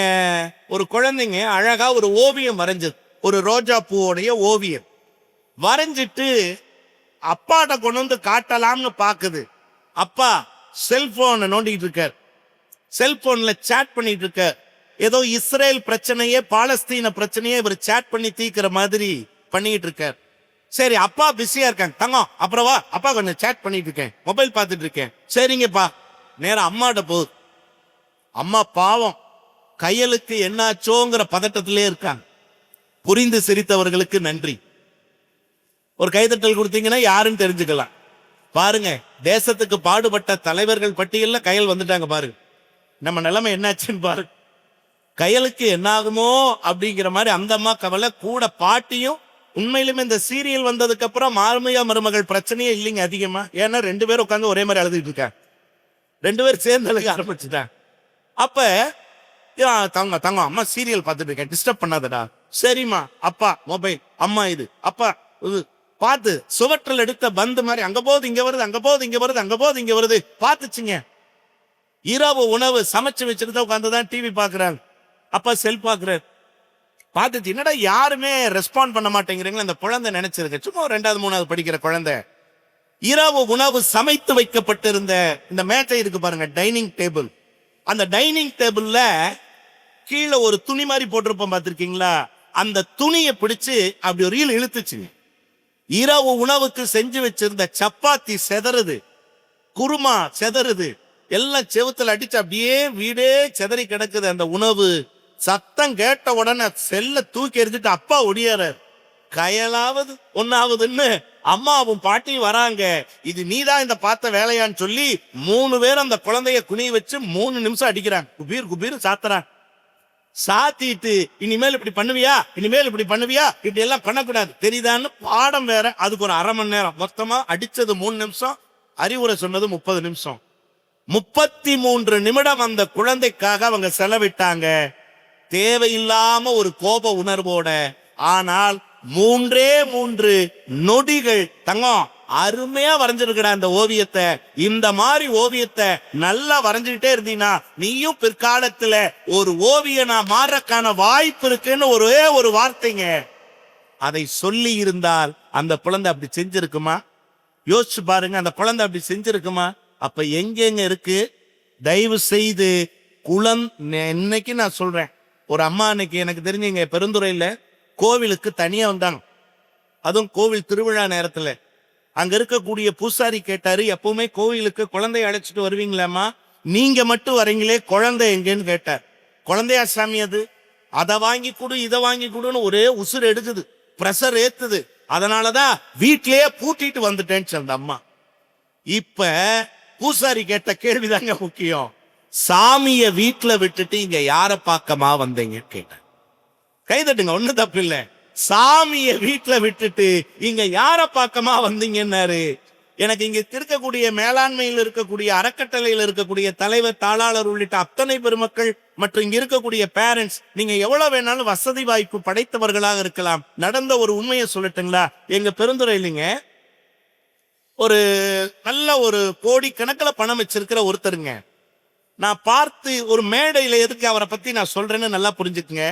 S5: ஒரு குழந்தைங்க அழகா ஒரு ஓவியம் வரைஞ்சது, ஒரு ரோஜா பூவோடைய ஓவியம் வரைஞ்சிட்டு அப்பாட்ட கொண்டு வந்து காட்டலாம்னு பாக்குது. அப்பா செல்போனை நோண்டிட்டு இருக்கார், செல்போன்ல சேட் பண்ணிட்டு இருக்கார். ஏதோ இஸ்ரேல் பிரச்சனையே பாலஸ்தீன பிரச்சனையே இவர் சேட் பண்ணி தீக்கிற மாதிரி பண்ணிட்டு இருக்கார். சரி அப்பா பிஸியா இருக்காங்க, தங்கம் அப்புறம் வா, அப்பா கொஞ்சம் சேட் பண்ணிட்டு இருக்கேன், மொபைல் பார்த்துட்டு இருக்கேன். சரிங்கப்பா. நேரம் அம்மாட்ட போகுது. அம்மா பாவம் கையலுக்கு என்னாச்சோங்கிற பதட்டத்திலே இருக்காங்க. புரிந்து சிரித்தவர்களுக்கு நன்றி. ஒரு கைதட்டல் கொடுத்தீங்கன்னா யாருன்னு தெரிஞ்சுக்கலாம். பாருங்க, தேசத்துக்கு பாடுபட்ட தலைவர்கள் பட்டியல்ல கையல் வந்துட்டாங்க. பாருங்க நம்ம நிலைமை என்னாச்சுன்னு பாருங்க. கையலுக்கு என்னாகுமோ அப்படிங்கிற மாதிரி அந்த அம்மா கவலை கூட. பாட்டியும் உண்மையிலுமே இந்த சீரியல் வந்ததுக்கு அப்புறம் மார்மையா மருமகள் பிரச்சனையே இல்லைங்க அதிகமா. ஏன்னா 2 பேரும் உட்காந்து ஒரே மாதிரி அழுதுட்டு இருக்காங்க, 2 பேரும் சேர்ந்து அழுக ஆரம்பிச்சுட்டாங்க. அப்ப தங்க தங்க அம்மா சீரியல் பார்த்துட்டு இருக்கேன், டிஸ்டர்ப் பண்ணாதடா. சரிம்மா. அப்பா மொபைல், அம்மா இது, அப்பா இது பார்த்து சுவற்றல் எடுத்த பந்து மாதிரி அங்க போகுது இங்க வருது, அங்க போகுது இங்க வருது, அங்க போகுது இங்க வருது பார்த்துச்சுங்க. இரவு உணவு சமைச்சு வச்சுட்டு உட்காந்துதான் டிவி பாக்குறாங்க. அப்பா செல் பாக்குறாரு. பார்த்துச்சு, என்னடா யாருமே ரெஸ்பாண்ட் பண்ண மாட்டேங்கிறீங்களா. அந்த குழந்தை நினைச்சிருக்கு சும்மா 2வது 3வது படிக்கிற குழந்தை. இரவு உணவு சமைத்து வைக்கப்பட்டிருந்த இந்த மேஜை இருக்கு பாருங்க, டைனிங் டேபிள். அந்த டைனிங் டேபிள்ல கீழே ஒரு துணி மாதிரி போட்டிருப்போம் பார்த்திருக்கீங்களா, அந்த துணியை பிடிச்சு அப்படி ஒரு ரீல் இழுத்துச்சு. இரவு உணவுக்கு செஞ்சு வச்சிருந்த சப்பாத்தி செதறுது, குருமா செதறுது, எல்லாம் செவுத்துல அடிச்சு அப்படியே வீடே செதறி கிடக்குது அந்த உணவு. சத்தம் கேட்ட உடனே செல்ல தூக்கி எறிஞ்சிட்டு அப்பா ஒடியாரார். கையலாவது ஒன்னாவதுன்னு அம்மாவும் பாட்டியும் வராங்க. இது நீதான் இந்த பார்த்த வேலையான்னு சொல்லி 3 பேர் அந்த குழந்தைய குனிய வச்சு 3 நிமிஷம் அடிக்கிறாங்க. குபீர் குபீர் சாத்துறாங்க. சாத்திட்டு இனிமேல் இப்படி பண்ணுவியா, இனிமேல் இப்படி பண்ணுவியா, இப்படி எல்லாம் பண்ணக்கூடாது தெரியுதான்னு பாடம் வேற. அதுக்கு ஒரு 1/2 மணி நேரம். மொத்தமா அடிச்சது 3 நிமிஷம், அறிவுரை சொன்னது 30 நிமிஷம். 33 நிமிடம் அந்த குழந்தைக்காக அவங்க செலவிட்டாங்க, தேவையில்லாம ஒரு கோப உணர்வோட. ஆனால் 3 நொடிகள். தங்கம் அருமையா வரைஞ்சிருக்கடா இந்த ஓவியத்தை, இந்த மாதிரி ஓவியத்தை நல்லா வரைஞ்சுக்கிட்டே இருந்தீங்கன்னா நீயும் பிற்காலத்துல ஒரு ஓவியனா மாறக்கான வாய்ப்பு இருக்குன்னு ஒரே ஒரு வார்த்தைங்க அதை சொல்லி இருந்தால் அந்த குழந்தை அப்படி செஞ்சிருக்குமா? யோசிச்சு பாருங்க, அந்த குழந்தை அப்படி செஞ்சிருக்குமா? அப்ப எங்கெங்க இருக்கு? தயவு செய்து இன்னைக்கு நான் சொல்றேன், ஒரு அம்மா அன்னைக்கு எனக்கு தெரிஞ்சுங்க பெருந்துறையில கோவிலுக்கு தனியா வந்தாங்க, அதுவும் கோவில் திருவிழா நேரத்துல. அங்க இருக்கக்கூடிய பூசாரி கேட்டாரு, எப்பவுமே கோவிலுக்கு குழந்தைய அழைச்சிட்டு வருவீங்களாமா, நீங்க மட்டும் வரீங்களே குழந்தை எங்கன்னு கேட்டார். குழந்தையா சாமி அது, அதை வாங்கி கொடு இதை வாங்கி கொடுன்னு ஒரே உசுறு எடுக்குது, பிரஷர் ஏத்துது. அதனாலதான் வீட்லயே பூட்டிட்டு வந்துட்டேன்னு அந்த அம்மா. இப்ப பூசாரி கேட்ட கேள்விதாங்க முக்கியம், சாமிய வீட்டுல விட்டுட்டு இங்க யார பார்க்கமா வந்தீங்க கேட்டேன். கைதட்டுங்க, ஒண்ணு தப்பு இல்ல. சாமிய வீட்டுல விட்டுட்டு இங்க யார பார்க்கமா வந்தீங்கன்னாரு. எனக்கு இங்க இருக்கக்கூடிய மேலாண்மையில் இருக்கக்கூடிய அறக்கட்டளையில் இருக்கக்கூடிய தலைவர், தாளாளர் உள்ளிட்ட அத்தனை பெருமக்கள் மற்றும் இங்க இருக்கக்கூடிய பேரண்ட்ஸ், நீங்க எவ்வளவு வேணாலும் வசதி வாய்ப்பு படைத்தவர்களாக இருக்கலாம். நடந்த ஒரு உண்மையை சொல்லட்டுங்களா? எங்க பெருந்துறையிலிங்க ஒரு நல்ல ஒரு கோடி கணக்கில் பணம் வச்சிருக்கிற ஒருத்தருங்க. நான் பார்த்து ஒரு மேடையில எதுக்கு அவரை பத்தி நான் சொல்றேன்னு நல்லா புரிஞ்சுக்குங்க.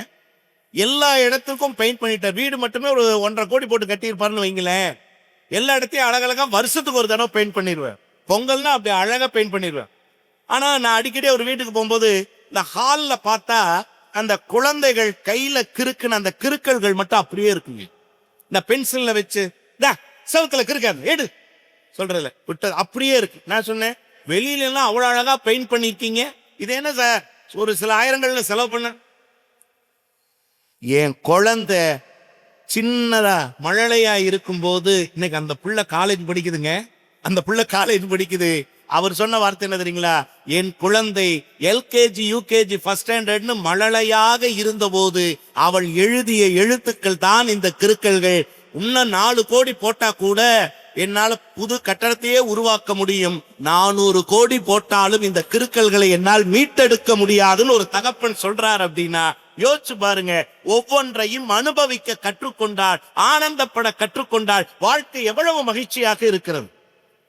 S5: எல்லா இடத்துக்கும் பெயிண்ட் பண்ணிட்டார். வீடு மட்டுமே ஒரு 1.5 கோடி போட்டு கட்டியிருப்பாருன்னு வைங்களேன். எல்லா இடத்தையும் அழகழகா வருஷத்துக்கு ஒரு தடவை பெயிண்ட் பண்ணிடுவேன். பொங்கல்னா அப்படி அழகா பெயிண்ட் பண்ணிடுவேன். ஆனா நான் அடிக்கடி ஒரு வீட்டுக்கு போகும்போது இந்த ஹால்ல பார்த்தா அந்த குழந்தைகள் கையில கிறுக்குன அந்த கிறுக்கல்கள் மட்டும் அப்படியே இருக்குங்க. இந்த பென்சில்ல வச்சு செவத்துல கிறுக்காது எடு சொல்றதுல விட்டது அப்படியே இருக்கு. நான் சொன்னேன், வெளியில எல்லாம் அவ்வளவு அழகா பெயிண்ட் பண்ணிருக்கீங்க, இது என்ன சார் ஒரு சில ஆயிரங்கள்ல செலவு பண்ண? என் குழந்தை சின்னதா மழலையா இருக்கும்போது இன்னைக்கு அந்த புள்ள காலேஜ் படிக்குதுங்க. அந்த புள்ள காலேஜ் படிக்குது. அவர் சொன்ன வார்த்தை என்ன தெரியுங்களா? என் குழந்தை எல்கேஜி யூகேஜி ஃபர்ஸ்ட் ஸ்டாண்டர்ட்னு மழலையாக இருந்தபோது அவள் எழுதிய எழுத்துக்கள் தான் இந்த கிறுக்கல்கள். இன்னும் 4 கோடி போட்டா கூட என்னால புது கட்டடத்தையே உருவாக்க முடியும். 400 கோடி போட்டாலும் இந்த கிறுக்கல்களை என்னால் மீட்டெடுக்க முடியாதுன்னு ஒரு தகப்பன் சொல்றார். அப்படின்னா யோசிச்சு பாருங்க. ஒவ்வொன்றையும் அனுபவிக்க கற்றுக்கொண்டால், ஆனந்தப்பட கற்றுக்கொண்டால் வாழ்க்கை எவ்வளவு மகிழ்ச்சியாக இருக்கிறது.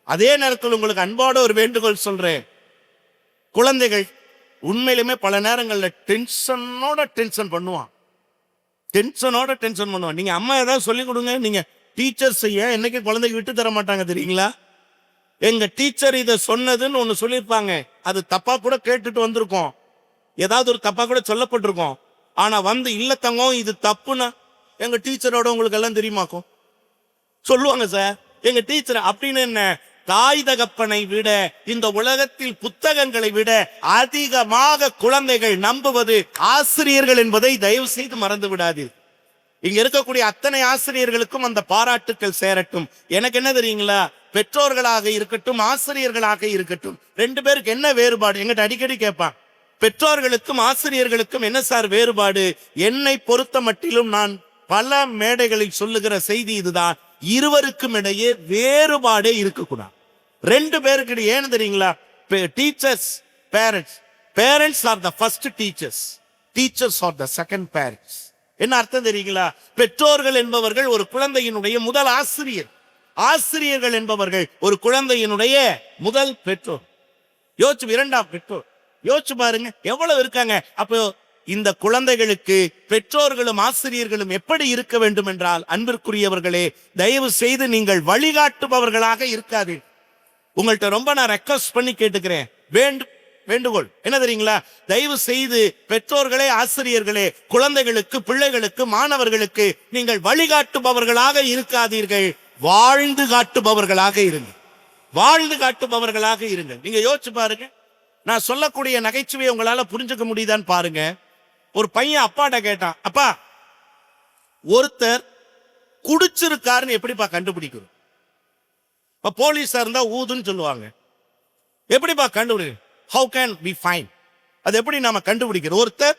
S5: அதே நேரத்தில் உங்களுக்கு அன்போட ஒரு வேண்டுகோள் சொல்றேன். குழந்தைகள் உண்மையிலுமே பல நேரங்கள்ல டென்ஷன் பண்ணுவான். நீங்க அம்மா ஏதாவது சொல்லி கொடுங்க. நீங்க டீச்சர்ஸ் என்னைக்கு குழந்தைக்கு விட்டு தர மாட்டாங்க தெரியுங்களா? எங்க டீச்சர் இதை சொன்னதுன்னு ஒண்ணு சொல்லியிருப்பாங்க. அது தப்பா கூட கேட்டுட்டு வந்திருக்கோம், ஏதாவது ஒரு தப்பா கூட சொல்லப்பட்டிருக்கோம். ஆனா வந்து இல்ல தங்கம் இது தப்புன்னா எங்க டீச்சரோட உங்களுக்கு எல்லாம் தெரியுமாக்கும் சொல்லுவாங்க. சார் எங்க டீச்சர் அப்படின்னு என்ன? தாய் தகப்பனை விட இந்த உலகத்தில் புத்தகங்களை விட அதிகமாக குழந்தைகள் நம்புவது ஆசிரியர்கள் என்பதை தயவு செய்து மறந்து விடாது. இங்க இருக்கக்கூடிய அத்தனை ஆசிரியர்களுக்கும் அந்த பாராட்டுக்கள் சேரட்டும். எனக்கு என்ன தெரியுங்களா? பெற்றோர்களாக இருக்கட்டும் ஆசிரியர்களாக இருக்கட்டும் 2 பேருக்கு என்ன வேறுபாடு எங்கிட்ட அடிக்கடி கேட்பான். பெற்றோர்களுக்கும் ஆசிரியர்களுக்கும் என்ன சார் வேறுபாடு? என்னை பொறுத்த மட்டிலும் நான் பல மேடைகளில் சொல்லுகிற செய்தி இதுதான். இருவருக்கும் இடையே வேறுபாடே இருக்கக்கூடாது. 2 பேருக்கு இடையே ஏன்னு தெரியுங்களா? Teachers parents R the first teachers are the second parents. என்ன அர்த்தம் தெரியுங்களா? பெற்றோர்கள் என்பவர்கள் ஒரு குழந்தையினுடைய முதல் ஆசிரியர்கள் என்பவர்கள் ஒரு குழந்தையினுடைய முதல் பெற்றோர். இரண்டாம் பெற்றோர். யோசிச்சு பாருங்க எவ்வளவு இருக்காங்க. அப்போ இந்த குழந்தைகளுக்கு பெற்றோர்களும் ஆசிரியர்களும் எப்படி இருக்க வேண்டும் என்றால், அன்பிற்குரியவர்களே, தயவு செய்து நீங்கள் வழிகாட்டுபவர்களாக இருக்காது. உங்கள்கிட்ட ரொம்ப நான் ரெக்வஸ்ட் பண்ணி கேட்டுக்கிறேன். வேண்டுகோள் என்ன தெரியுங்களா? தயவு செய்து பெற்றோர்களே ஆசிரியர்களே குழந்தைகளுக்கு பிள்ளைகளுக்கு மாணவர்களுக்கு நீங்கள் வழிகாட்டுபவர்களாக இருக்காதீர்கள். வாழ்ந்து காட்டுபவர்களாக இருங்க. நீங்க யோசிச்சு பாருங்க. நான் சொல்லக்கூடிய நகைச்சுவையை உங்களால புரிஞ்சுக்க முடியுதான்னு பாருங்க. ஒரு பையன் அப்பாட்ட கேட்டான், அப்பா ஒருத்தர் குடிச்சிருக்காருன்னு எப்படிப்பா கண்டுபிடிக்கிறோம்? போலீஸா இருந்தா ஊதுன்னு சொல்லுவாங்க. எப்படிப்பா கண்டுபிடி? How can be fine? அது எப்படி நாம கண்டுபிடிக்கிறோம்? ஒருத்தர்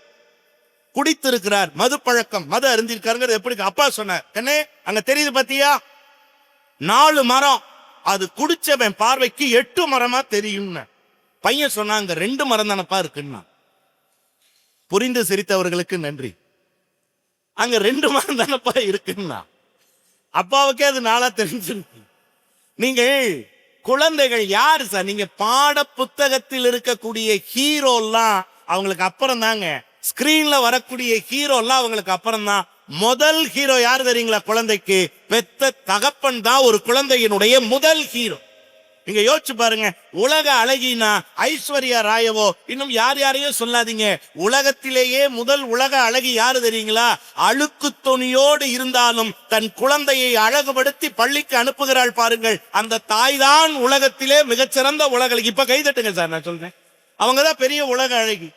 S5: குடித்திருக்கிறார், மது பழக்கம், மது அருந்திருக்காருங்கிறது எப்படி? அப்பா சொன்னார், கண்ணே அங்க தெரியுது பாத்தியா 4 மரம், அது குடிச்சவன் பார்வைக்கு 8 மரமா தெரியும். பையன் சொன்னாங்க 2 மரம் தானப்பா இருக்குன்னா. புரிந்து சிரித்தவர்களுக்கு நன்றி. அங்க 2 மரம் தானப்பா இருக்குன்னா அப்பாவுக்கே அது 4ஆ தெரிஞ்சிருக்கு. நீங்கள் குழந்தைகள் யாரு சார்? நீங்க பாட புத்தகத்தில் இருக்கக்கூடிய ஹீரோலாம் அவங்களுக்கு அப்புறம் தாங்க. ஸ்கிரீன்ல வரக்கூடிய ஹீரோலாம் அவங்களுக்கு அப்புறம் தான். முதல் ஹீரோ யாரு தெரியுங்களா? குழந்தைக்கு பெத்த தகப்பன் தான் ஒரு குழந்தையினுடைய முதல் ஹீரோ. நீங்க யோசிச்சு பாருங்க. உலக அழகினா ஐஸ்வர்யா ராயவோ இன்னும் யாரையோ சொல்லாதீங்க. உலகத்திலேயே முதல் உலக அழகி யாரு தெரியுங்களா? அழுக்கு துணியோடு இருந்தாலும் தன் குழந்தையை அழகுபடுத்தி பள்ளிக்கு அனுப்புகிறாள் பாருங்கள். அந்த தாய் தான் உலகத்திலே மிகச்சிறந்த உலக அழகி. இப்ப கைதட்டுங்க சார், நான் சொல்றேன். அவங்கதான் பெரிய உலக அழகி.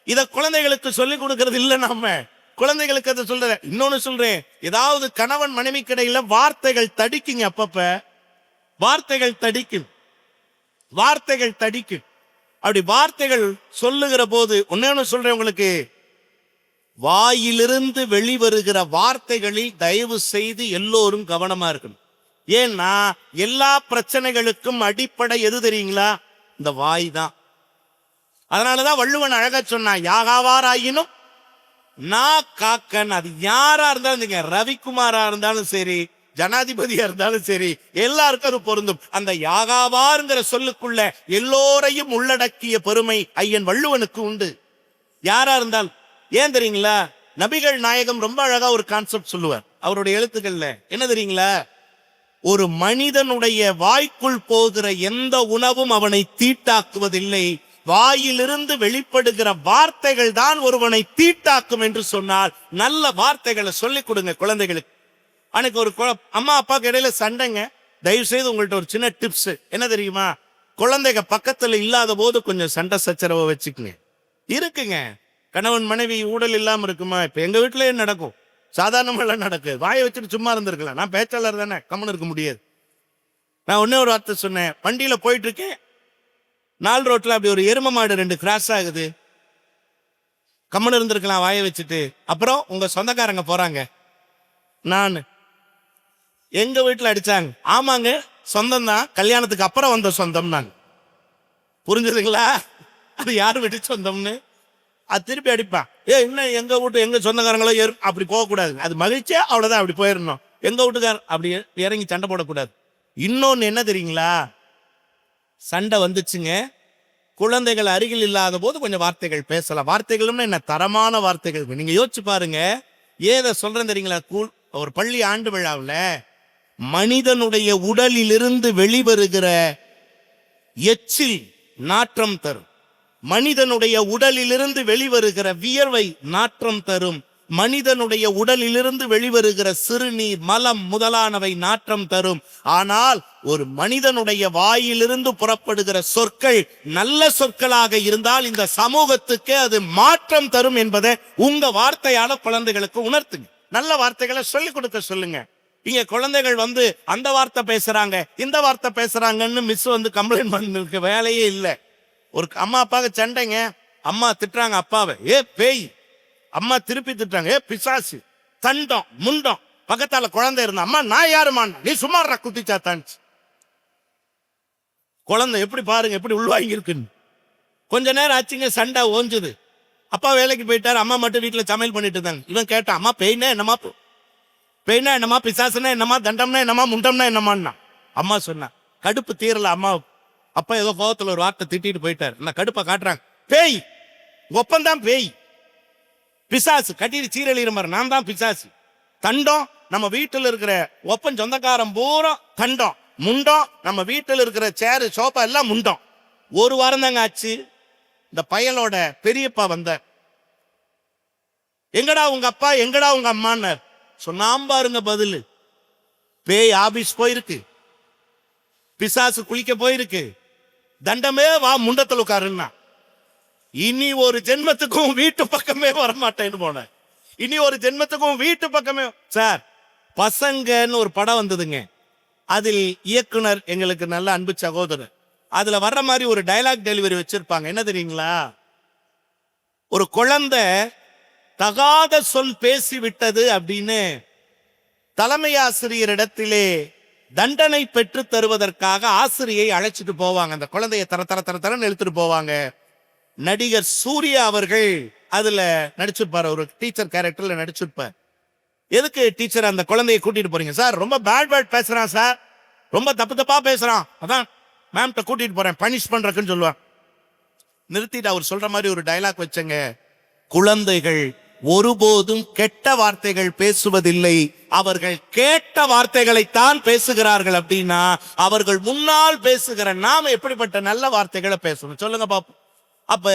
S5: இத குழந்தைகளுக்கு சொல்லிக் கொடுக்கறது இல்ல. நம்ம குழந்தைகளுக்கு அதை சொல்றேன். இன்னொன்னு சொல்றேன், ஏதாவது கணவன் மனைவி கிடையில வார்த்தைகள் தடிக்குங்க. அப்பப்ப வார்த்தைகள் தடிக்கும். அப்படி வார்த்தைகள் சொல்லுகிற போது ஒன்னு சொல்றேன் உங்களுக்கு, வாயிலிருந்து வெளிவருகிற வார்த்தைகளில் தயவு செய்து எல்லோரும் கவனமா இருக்கணும். ஏன்னா எல்லா பிரச்சனைகளுக்கும் அடிப்படை எது தெரியுங்களா? இந்த வாய் தான். அதனாலதான் வள்ளுவன் அழகா சொன்னான், யாகாவாராயினும் நான் காக்கன். அது யாரா இருந்தாலும் நீங்க ரவிக்குமாரா இருந்தாலும் சரி, ஜனாதிபதியா இருந்தாலும் சரி, எல்லாருக்கும் அது பொருந்தும். அந்த யாகாவாருங்கிற சொல்லுக்குள்ள எல்லோரையும் உள்ளடக்கிய பெருமை ஐயன் வள்ளுவனுக்கு உண்டு, யாரா இருந்தாலும். ஏன் தெரியுங்களா? நபிகள் நாயகம் ரொம்ப அழகா ஒரு கான்செப்ட் சொல்லுவார் அவருடைய எழுத்துக்கள்ல. என்ன தெரியுங்களா? ஒரு மனிதனுடைய வாய்க்குள் போகிற எந்த உணவும் அவனை தீட்டாக்குவதில்லை, வாயிலிருந்து வெளிப்படுகிற வார்த்தைகள் தான் ஒருவனை தீட்டாக்கும் என்று சொன்னால் நல்ல வார்த்தைகளை சொல்லிக் கொடுங்க குழந்தைகளுக்கு. அன்னைக்கு ஒரு அம்மா அப்பாவுக்கு இடையில சண்டைங்க. தயவு செய்து உங்கள்ட்ட ஒரு சின்ன டிப்ஸ் என்ன தெரியுமா? குழந்தைங்க பக்கத்துல இல்லாத போது கொஞ்சம் சண்டை சச்சரவை வச்சுக்குங்க. இருக்குங்க, கணவன் மனைவி ஊடல் இல்லாம இருக்குமா? இப்ப எங்க வீட்டுல நடக்கும், சாதாரணமெல்லாம் நடக்குது. வாயை வச்சுட்டு சும்மா இருந்திருக்கலாம். நான் பேச்சாளர் தானே, கம்மன் இருக்க முடியாது. நான் ஒன்னே ஒரு வார்த்தை சொன்னேன். வண்டியில போயிட்டு இருக்கேன், 4 ரோட்ல அப்படி ஒரு எரும மாடு 2 கிராஸ் ஆகுது. கம்மன் இருந்திருக்கலாம் வாயை வச்சுட்டு. அப்புறம் உங்க சொந்தக்காரங்க போறாங்க, நான் எங்க வீட்டுல அடிச்சாங்க. ஆமாங்க, சொந்தம் தான், கல்யாணத்துக்கு அப்புறம் வந்த சொந்தம். நான் புரிஞ்சுதுங்களா? அது யாரு வீட்டு சொந்தம்னு. அது திருப்பி அடிப்பான். இன்னும் எங்க வீட்டு எங்க சொந்தக்காரங்களோ அப்படி போகக்கூடாது. அது மகிழ்ச்சியா அவ்வளவுதான், அப்படி போயிடணும். எங்க வீட்டுக்கார அப்படி இறங்கி சண்டை போடக்கூடாது. இன்னொன்னு என்ன தெரியுங்களா? சண்டை வந்துச்சுங்க, குழந்தைகள் அருகில் இல்லாத போது கொஞ்சம் வார்த்தைகள் பேசலாம். வார்த்தைகளும் என்ன, தரமான வார்த்தைகள். நீங்க யோசிச்சு பாருங்க. ஏதை சொல்றேன் தெரியுங்களா? ஒரு பள்ளி ஆண்டு விழாவில் மனிதனுடைய உடலிலிருந்து வெளிவருகிற எச்சில் நாற்றம் தரும், மனிதனுடைய உடலிலிருந்து வெளிவருகிற வியர்வை நாற்றம் தரும், மனிதனுடைய உடலிலிருந்து வெளிவருகிற சிறுநீர் மலம் முதலானவை நாற்றம் தரும். ஆனால் ஒரு மனிதனுடைய வாயிலிருந்து புறப்படுகிற சொற்கள் நல்ல சொற்களாக இருந்தால் இந்த சமூகத்துக்கு அது மாற்றம் தரும் என்பதை உங்க வார்த்தையால குழந்தைகளுக்கு உணர்த்துங்க. நல்ல வார்த்தைகளை சொல்லிக் கொடுக்க சொல்லுங்க. இங்க குழந்தைகள் வந்து அந்த வார்த்தை பேசுறாங்க இந்த வார்த்தை பேசுறாங்கன்னு மிஸ் வந்து கம்ப்ளைண்ட் பண்ணிருக்க வேலையே இல்லை. ஒரு அம்மா அப்பாவுக்கு சண்டைங்க, அம்மா திட்டுறாங்க அப்பாவை, ஏ பேய். அம்மா திருப்பி திட்டுறாங்க, ஏ பிசாசு, தண்டம் முண்டம். பக்கத்தால குழந்தை இருந்தா, அம்மா நான் யாருமான், நீ சும்மாறா குட்டிச்சாத்தான். குழந்தை எப்படி பாருங்க, எப்படி உள்வாங்கி இருக்குன்னு. கொஞ்ச நேரம் ஆச்சுங்க, சண்டை ஓஞ்சுது. அப்பா வேலைக்கு போயிட்டாரு, அம்மா மட்டும் வீட்டுல சமையல் பண்ணிட்டு இருந்தாங்க. இவன் கேட்டான், அம்மா பேய்னா என்னமா, பேய்னா என்னமா, பிசாசுனா என்னமா, தண்டம்னா என்னமா, முண்டம்னா என்னமான்னா. அம்மா சொன்னா, கடுப்பு தீரல அம்மா. அப்பா ஏதோ கோவத்துல ஒரு வார்த்தை திட்டிட்டு போயிட்டாரு. நான் கடுப்பை காட்டுறாங்க, பேய் ஒப்பந்தான், பேய் பிசாசு கட்டிட்டு சீரழிகிற மாதிரி, நான் தான் பிசாசு. தண்டம் நம்ம வீட்டுல இருக்கிற ஒப்பன் சொந்தக்காரன் பூரா தண்டம். முண்டம் நம்ம வீட்டுல இருக்கிற சேரு சோப்பா எல்லாம் முண்டம். ஒரு வாரம் தாங்க ஆச்சு, இந்த பயலோட பெரியப்பா வந்தார். எங்கடா உங்க அப்பா, எங்கடா உங்க அம்மான்னு சொன்னாம் பாருங்க பதில். பேய் ஆபீஸ் போயிருக்கு, பிசாசு குளிக்க போயிருக்கு, தண்டமே வா முண்டத்தில் உட்காருன்னா. இனி ஒரு ஜென்மத்துக்கும் வீட்டு பக்கமே வரமாட்டேன்னு போனேன். இனி ஒரு ஜென்மத்துக்கும் வீட்டு பக்கமே. சார், பசங்கன்னு ஒரு படம் வந்ததுங்க. அதில் இயக்குனர் எங்களுக்கு நல்ல அன்பு சகோதரர். அதுல வர்ற மாதிரி ஒரு டைலாக் டெலிவரி வச்சிருப்பாங்க. என்ன தெரியுங்களா? ஒரு குழந்தை தகாத சொல் பேசி விட்டது அப்படின்னு தலைமை ஆசிரியரிடத்திலே தண்டனை பெற்று தருவதற்காக ஆசிரியை அழைச்சிட்டு போவாங்க. அந்த குழந்தைய தர தர தர தரன்னு எடுத்துட்டு போவாங்க. நடிகர் சூர்யா அவர்கள் அதுல நடிச்சிருப்பார், ஒரு டீச்சர் கேரக்டர்ல நடிச்சிருப்பார். எதுக்கு டீச்சர் அந்த குழந்தையை கூட்டிட்டு போறீங்க? சார் ரொம்ப பேட் பேசுறான் சார், ரொம்ப தப்பு தப்பா பேசுறான், அதான் மேம்கிட்ட கூட்டிட்டு போறேன் பனிஷ் பண்றதுன்னு சொல்லுவான். நிறுத்திட்டு அவர் சொல்ற மாதிரி ஒரு டைலாக் வச்சங்க, குழந்தைகள் ஒருபோதும் கெட்ட வார்த்தைகள் பேசுவதில்லை, அவர்கள் கேட்ட வார்த்தைகளைத்தான் பேசுகிறார்கள். அப்படின்னா அவர்கள் முன்னால் பேசுகிற நாம எப்படிப்பட்ட நல்ல வார்த்தைகளை பேசணும் சொல்லுங்க பாப்போம். அப்ப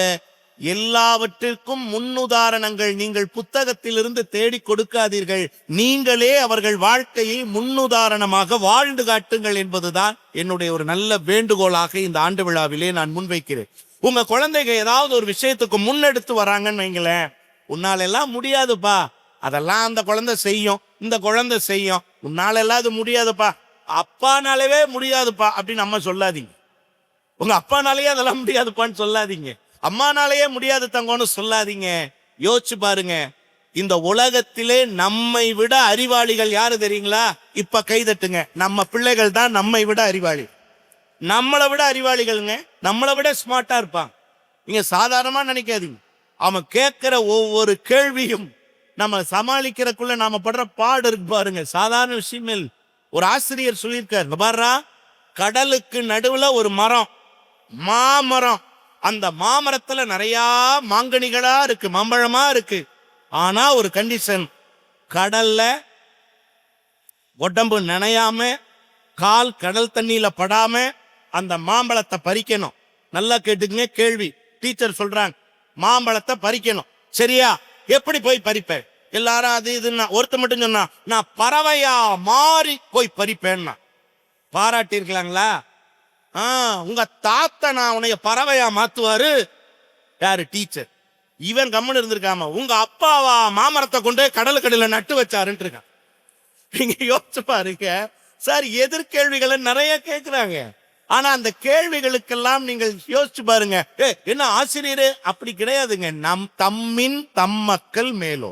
S5: எல்லாவற்றிற்கும் முன்னுதாரணங்கள் நீங்கள் புத்தகத்திலிருந்து தேடி கொடுக்காதீர்கள், நீங்களே அவர்கள் வாழ்க்கையை முன்னுதாரணமாக வாழ்ந்து காட்டுங்கள் என்பதுதான் என்னுடைய ஒரு நல்ல வேண்டுகோளாக இந்த ஆண்டு விழாவிலே நான் முன்வைக்கிறேன். உங்க குழந்தைங்க ஏதாவது ஒரு விஷயத்துக்கு முன்னெடுத்து வராங்கன்னு வைங்களேன், உன்னால எல்லாம் முடியாதுப்பா, அதெல்லாம் அந்த குழந்தை செய்யும், இந்த குழந்தை செய்யும், உன்னால எல்லாம் அது முடியாதுப்பா, அப்பானாலவே முடியாதுப்பா அப்படின்னு அம்மா சொல்லாதீங்க. உங்க அப்பானாலேயே அதெல்லாம் முடியாதுப்பான்னு சொல்லாதீங்க, அம்மானாலேயே முடியாது தங்கன்னு சொல்லாதீங்க. யோசிச்சு பாருங்க, இந்த உலகத்திலே நம்மை விட அறிவாளிகள் யாரு தெரியுங்களா? இப்ப கைதட்டுங்க. நம்ம பிள்ளைகள் தான் நம்மை விட அறிவாளி. நம்மளை விட அறிவாளிகள்ங்க, நம்மளை விட ஸ்மார்ட்டா இருப்பான். நீங்க சாதாரணமா நினைக்காதீங்க. அவன் கேட்கிற ஒவ்வொரு கேள்வியும் நம்ம சமாளிக்கிறதுக்குள்ள நாம படுற பாடு இருக்கு பாருங்க, சாதாரண விஷயம் இல்லை. ஒரு ஆசிரியர் சொல்லியிருக்காரு, பாருடா, கடலுக்கு நடுவுல ஒரு மரம், மாமரம். அந்த மாமரத்துல நிறைய மாங்கனிகளா இருக்கு, மாம்பழமா இருக்கு. ஆனா ஒரு கண்டிஷன், கடல்ல உடம்பு நனையாம, கால் கடல் தண்ணியில படாம அந்த மாம்பழத்தை பறிக்கணும். நல்லா கேட்டுக்குங்க கேள்வி. டீச்சர் சொல்றாங்க, மாம்பழத்தை பறிக்கணும். சரியா? எப்படி போய் பறிப்பேன்? எல்லாரும் அது இதுன்னா, ஒருத்த மட்டும் சொன்னா, நான் பறவையா மாறி போய் பறிப்பேன்னா. பாராட்டிருக்கலாங்களா? உங்க தாத்தா நான் உன்னைய பறவையா மாத்துவாரு. யாரு? டீச்சர். இவன் கம்முன்னு இருந்திருக்காம, உங்க அப்பாவா மாமரத்தை கொண்டு கடலுக்கடியில நட்டு வச்சாருன்னு இருக்கான். நீங்க யோசிச்சு பாருங்க சார். எதிர்கேள்விகளை நிறைய கேட்கிறாங்க. ஆனா அந்த கேள்விகளுக்கெல்லாம் நீங்கள் யோசிச்சு பாருங்க, என்ன ஆசிரியரே? அப்படி கிடையாதுங்க. நம் தம்மின் தம்மக்கள் மேலோ,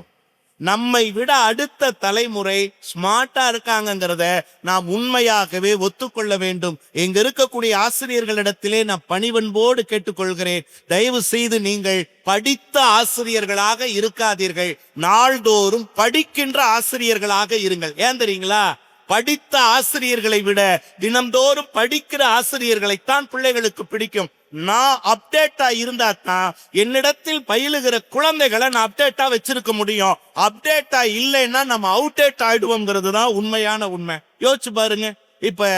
S5: நம்மை விட அடுத்த தலைமுறை ஸ்மார்ட்டா இருக்காங்கிறத நாம் உண்மையாகவே ஒத்துக்கொள்ள வேண்டும். இங்க இருக்கக்கூடிய ஆசிரியர்களிடத்திலே நான் பணிவன்போடு கேட்டுக்கொள்கிறேன், தயவு செய்து நீங்கள் படித்த ஆசிரியர்களாக இருக்காதீர்கள், நாள்தோறும் படிக்கின்ற ஆசிரியர்களாக இருங்கள். ஏன் தெரியுங்களா? படித்த ஆசிரியர்களை விட தினம்தோறும் படிக்கிற ஆசிரியர்களைத்தான் பிள்ளைகளுக்கு பிடிக்கும். நான் அப்டேட்டா இருந்தா தான் என்னிடத்தில் பயிலுகிற குழந்தைகளை நான் அப்டேட்டா வச்சிருக்க முடியும். அப்டேட்டா இல்லைன்னா நம்ம அவுடேட் ஆயிடுவோங்கிறது தான் உண்மையான உண்மை. யோசிச்சு பாருங்க. இப்ப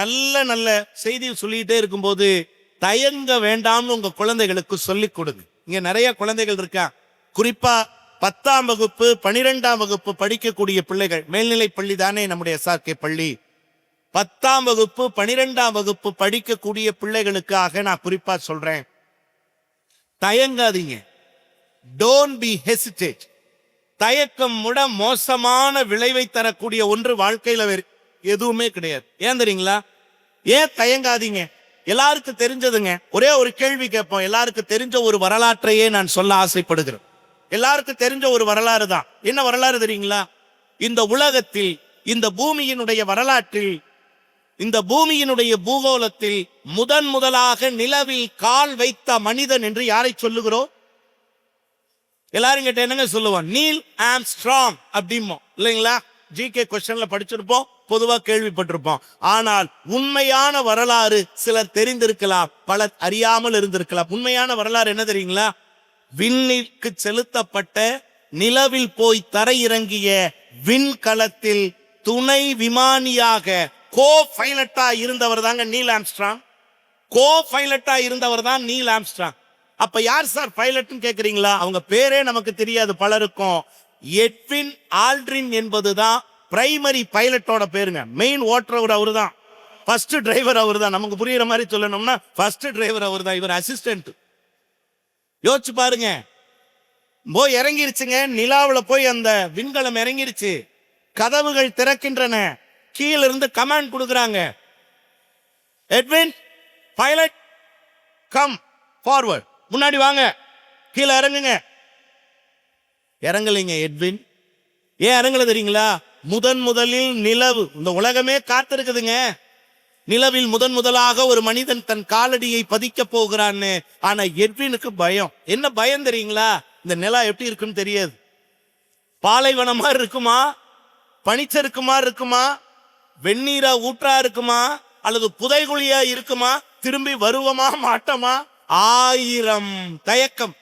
S5: நல்ல நல்ல செய்தி சொல்லிட்டே இருக்கும்போது தயங்க வேண்டாம்னு உங்க குழந்தைகளுக்கு சொல்லிக் கொடுங்க. இங்க நிறைய குழந்தைகள் இருக்கா, குறிப்பா 10ஆம் வகுப்பு 12ஆம் வகுப்பு படிக்கக்கூடிய பிள்ளைகள். மேல்நிலை பள்ளி தானே நம்முடைய SRK பள்ளி. 10ஆம் வகுப்பு 12ஆம் வகுப்பு படிக்கக்கூடிய பிள்ளைகளுக்காக நான் குறிப்பா சொல்றேன், தயங்காதீங்க. Don't be hesitate. தயக்கம் விட மோசமான விளைவை தரக்கூடிய ஒன்று வாழ்க்கையில எதுவுமே கிடையாது. ஏன் தெரியுங்களா? ஏன் தயங்காதீங்க? எல்லாருக்கும் தெரிஞ்சதுங்க. ஒரே ஒரு கேள்வி கேட்போம். எல்லாருக்கும் தெரிஞ்ச ஒரு வரலாற்றையே நான் சொல்ல ஆசைப்படுகிறேன். எல்லாருக்கும் தெரிஞ்ச ஒரு வரலாறு தான். என்ன வரலாறு தெரியுங்களா? இந்த உலகத்தில், இந்த பூமியினுடைய வரலாற்றில், இந்த பூமியினுடைய பூகோளத்தில் முதலாக நிலவில் கால் வைத்த மனிதன் என்று யாரை சொல்லுகிறோம்? எல்லாரும் கிட்ட என்னங்க சொல்லுவோம்? நீல் ஆம்ஸ்ட்ராங் அப்படிமோ இல்லைங்களா? GK கொஸ்டின்ல படிச்சிருப்போம், பொதுவா கேள்விப்பட்டிருப்போம். ஆனால் உண்மையான வரலாறு சிலர் தெரிந்திருக்கலாம், பலர் அறியாமல் இருந்திருக்கலாம். உண்மையான வரலாறு என்ன தெரியுங்களா? விண்ணிற்கு செலுத்தப்பட்ட, நிலவில் போய் தரையிறங்கிய விண்கலத்தில் துணை விமானியாக கோ பைலட்டா இருந்தவர் தாங்க நீல் ஆம்ஸ்ட்ராங். கோ பைலட்டா இருந்தவர் தான் நீல் ஆம்ஸ்ட்ராங். அப்ப யார் சார் பைலட்னு கேக்குறீங்களா? அவங்க பேரே நமக்கு தெரியாது பலருக்கும். எட்வின் ஆல்ட்ரின் என்பதுதான் பிரைமரி பைலட்டோட பேருங்க. மெயின் ஓட்டுறவர் அவரு தான், ஃபர்ஸ்ட் டிரைவர் அவரு தான். நமக்கு புரியுற மாதிரி சொல்லணும்னா ஃபர்ஸ்ட் டிரைவர் அவரு தான், இவர் அசிஸ்டன்ட். யோசிச்சு பாருங்க. போய் இறங்கிருச்சுங்க, நிலாவுல போய் அந்த விண்கலம் இறங்கிருச்சு, கதவுகள் திறக்கின்றன, கீழ இருந்து கமாண்ட் கொடுக்குறாங்க, எட்வின் பைலட் கம் ஃபார்வர்ட், முன்னாடி வாங்க, கீழே இறங்குங்க. இறங்கலைங்க எட்வின். ஏன் இறங்கல தெரியுங்களா? முதலில் நிலவு, இந்த உலகமே காத்திருக்குதுங்க, நிலவில் முதலாக ஒரு மனிதன் தன் காலடியை பதிக்க போகிறான்னு. ஆனா எட்வினுக்கு பயம். என்ன பயம் தெரியுங்களா? இந்த நிலா எப்படி இருக்குன்னு தெரியாது. பாலைவனமா இருக்குமா, பனிச்சறுக்குமா இருக்குமா, வெந்நீரா ஊற்றா இருக்குமா, அல்லது புதைகுழியா இருக்குமா, திரும்பி வருவமா மாட்டோமா, 1000 தயக்கம்.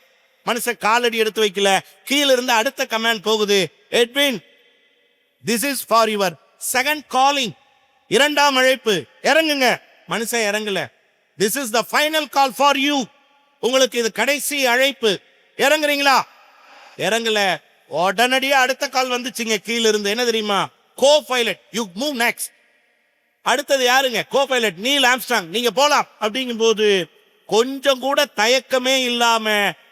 S5: மனுஷன் காலடி எடுத்து வைக்கல. கீழ இருந்து அடுத்த கமாண்ட் போகுது, Edwin this is for your second calling, 2ஆம் அழைப்பு, இறங்குங்க. மனுஷன் இறங்கல. This is the final call for you, உங்களுக்கு இது கடைசி அழைப்பு, இறங்குறீங்களா? இறங்கல. உடனடியா அடுத்த கால் வந்துச்சுங்க கீழ இருந்து. என்ன தெரியுமா? Co pilot you move next. அடுத்தது யாருங்க? கோ பைலட் நீல் ஆம்ஸ்ட்ராங், நீங்க போலாம். அப்படிங்கும் போது கொஞ்சம் கூட தயக்கமே இல்லாம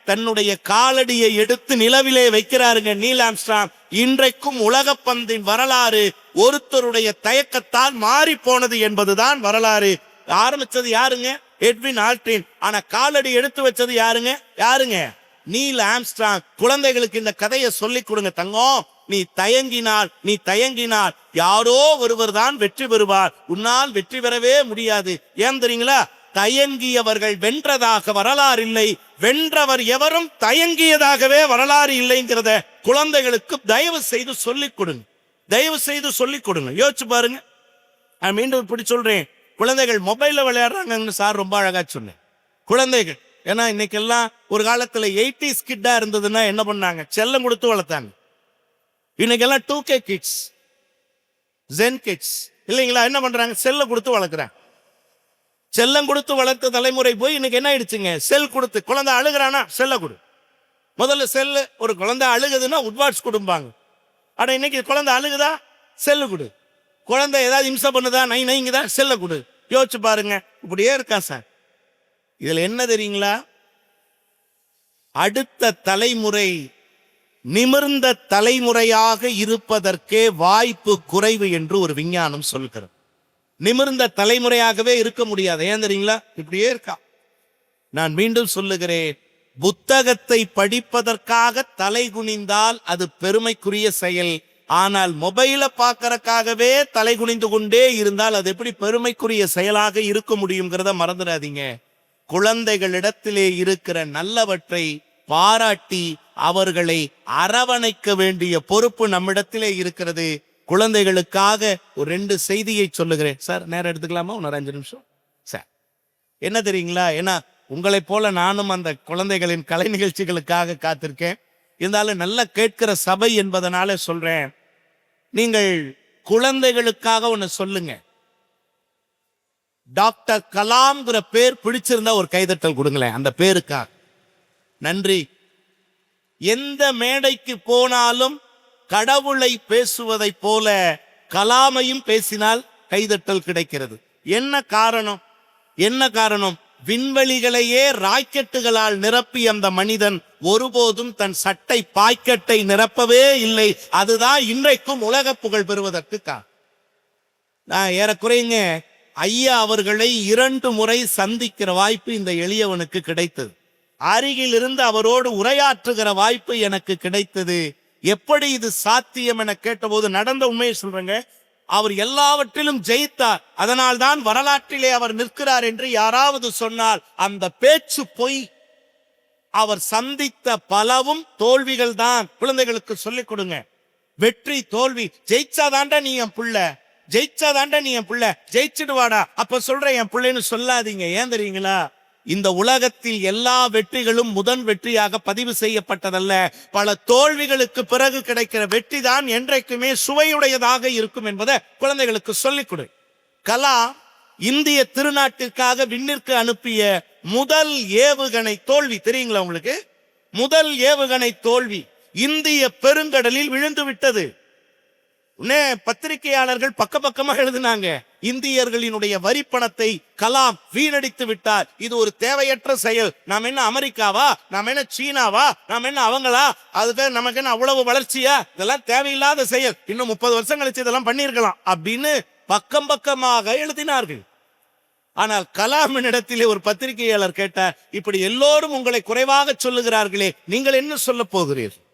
S5: தன்னுடைய காலடியை எடுத்து நிலவிலே வைக்கிறாருங்க நீல் ஆம்ஸ்ட்ராங். இன்றைக்கும் உலகப்பந்தின் வரலாறு ஒருத்தருடைய தயக்கத்தால் மாறி போனது என்பதுதான் வரலாறு. ஆரம்பிச்சது யாருங்க? Edwin Aldrin. ஆனா காலடி எடுத்து வச்சது யாருங்க? நீல் ஆம்ஸ்ட்ராங் குழந்தைகளுக்கு இந்த கதையை சொல்லிக் கொடுங்க. தங்கம், நீ தயங்கினால் யாரோ ஒருவர் தான் வெற்றி பெறுவார், உன்னால் வெற்றி பெறவே முடியாது. ஏன் தெரியுங்களா? தயங்கியவர்கள் வென்றதாக வரலாறு இல்லை, வென்றவர் எவரும் தயங்கியதாகவே வரலாறு இல்லைங்கிறத குழந்தைகளுக்கு தயவு செய்து சொல்லிக் கொடுங்க. யோசிச்சு பாருங்க. நான் மீண்டும் இப்படி சொல்றேன், குழந்தைகள் மொபைல்ல விளையாடுறாங்கன்னு சார் ரொம்ப அழகா சொன்னேன். குழந்தைகள், ஏன்னா இன்னைக்கு எல்லாம் ஒரு காலத்துல 80s கிட்டா இருந்ததுன்னா என்ன பண்ணாங்க? செல்லம் கொடுத்து வளர்த்தாங்க. இன்னைக்கு எல்லாம் 2K கிட்ஸ், ஜென் கிட்ஸ் இல்லைங்களா? என்ன பண்றாங்க? செல்ல கொடுத்து வளர்க்குறாங்க. செல்லம் கொடுத்து வளர்த்த தலைமுறை போய் இன்னைக்கு என்ன ஆயிடுச்சுங்க? செல் கொடுத்து. குழந்தை அழுகிறானா செல்ல கொடு. முதல்ல செல்லு. ஒரு குழந்தை அழுகுதுன்னா உட்வாட்ஸ் கொடுப்பாங்க. ஆனா இன்னைக்கு குழந்தை அழுகுதா? செல்லு கொடு. குழந்தை ஏதாவது இம்சை பண்ணுதா, நைங்குதா, செல்ல கொடு. யோசிச்சு பாருங்க. இப்படியே இருக்கா சார். இதுல என்ன தெரியுங்களா? அடுத்த தலைமுறை நிமிர்ந்த தலைமுறையாக இருப்பதற்கே வாய்ப்பு குறைவு என்று ஒரு விஞ்ஞானம் சொல்கிறது. நிமிர்ந்த தலைமுறையாகவே இருக்க முடியாது. ஏன் தெரியுங்களா? இப்படியே இருக்கா. நான் மீண்டும் சொல்லுகிறேன், புத்தகத்தை படிப்பதற்காக தலை குனிந்தால் அது பெருமைக்குரிய செயல். ஆனால் மொபைலை பார்க்கறக்காகவே தலை குனிந்து கொண்டே இருந்தால் அது எப்படி பெருமைக்குரிய செயலாக இருக்க முடியுங்கிறத மறந்துடாதீங்க. குழந்தைகளிடத்திலே இருக்கிற நல்லவற்றை பாராட்டி அவர்களை அரவணைக்க வேண்டிய பொறுப்பு நம்மிடத்திலே இருக்கிறது. குழந்தைகளுக்காக ஒரு 2 செய்தியை சொல்லுகிறேன். சார் நேரம் எடுத்துக்கலாமா? ஒரு 5 நிமிஷம் சார். என்ன தெரியுங்களா? ஏன்னா உங்களைப் போல நானும் அந்த குழந்தைகளின் கலை நிகழ்ச்சிகளுக்காக காத்திருக்கேன். இருந்தாலும் நல்லா கேட்கிற சபை என்பதனால சொல்றேன். நீங்கள் குழந்தைகளுக்காக ஒன்னு சொல்லுங்க. டாக்டர் கலாம்ங்கிற பேர் பிடிச்சிருந்தா ஒரு கைதட்டல் கொடுங்களேன் அந்த பேருக்காக. நன்றி. எந்த மேடைக்கு போனாலும் கடவுளை பேசுவதை போல கலாமையும் பேசினால் கைதட்டல் கிடைக்கிறது. என்ன காரணம்? விண்வெளிகளையே ராக்கெட்டுகளால் நிரப்பி அந்த மனிதன் ஒருபோதும் தன் சட்டை பாக்கெட்டை நிரப்பவே இல்லை. அதுதான் இன்றைக்கும் உலக புகழ் பெறுவதற்கு காரணம். நான் ஏறக்குறைங்க ஐயா அவர்களை 2 முறை சந்திக்கிற வாய்ப்பு இந்த எளியவனுக்கு கிடைத்தது. அருகில் இருந்து அவரோடு உரையாற்றுகிற வாய்ப்பு எனக்கு கிடைத்தது. எப்படி இது சாத்தியம் என கேட்டபோது நடந்த உண்மையை சொல்றேங்க. அவர் எல்லாவற்றிலும் ஜெயித்தார், அதனால் தான் வரலாற்றிலே அவர் நிற்கிறார் என்று யாராவது சொன்னால் அந்த பேச்சு பொய். அவர் சந்தித்த பலவும் தோல்விகள் தான். குழந்தைகளுக்கு சொல்லிக் கொடுங்க. வெற்றி தோல்வி. ஜெயிச்சாதாண்டா நீ என் புள்ள, ஜெயிச்சிடுவாடா, அப்ப சொல்றேன் என் பிள்ளைன்னு சொல்லாதீங்க. ஏன் தெரியுங்களா? இந்த உலகத்தில் எல்லா வெற்றிகளும் முதன் வெற்றியாக பதிவு செய்யப்பட்டதல்ல. பல தோல்விகளுக்கு பிறகு கிடைக்கிற வெற்றி தான் என்றைக்குமே சுவையுடையதாக இருக்கும் என்பதை குழந்தைகளுக்கு சொல்லிக் கொடு. கலாம் இந்திய திருநாட்டிற்காக விண்ணிற்கு அனுப்பிய முதல் ஏவுகணை தோல்வி தெரியுங்களா உங்களுக்கு? முதல் ஏவுகணை தோல்வி இந்திய பெருங்கடலில் விழுந்து விட்டது. பத்திரிகையாளர்கள் பக்கமா எழுதினாங்க, இந்தியர்களினுடைய வரி பணத்தை கலாம் வீணடித்து விட்டார், இது ஒரு தேவையற்ற செயல். நாம் என்ன அமெரிக்காவா, நாம் என்ன சீனாவா, நாம் என்ன அவங்களா, அதுக்கு நமக்கு என்ன அவ்வளவு வளர்ச்சியா, இதெல்லாம் தேவையில்லாத செயல், இன்னும் 30 வருஷம் கழிச்சு இதெல்லாம் பண்ணியிருக்கலாம் அப்படின்னு பக்கமாக எழுதினார்கள். ஆனால் கலாமின் இடத்திலே ஒரு பத்திரிகையாளர் கேட்டார், இப்படி எல்லோரும் உங்களை குறைவாக சொல்லுகிறார்களே, நீங்கள் என்ன சொல்ல போகிறீர்கள்?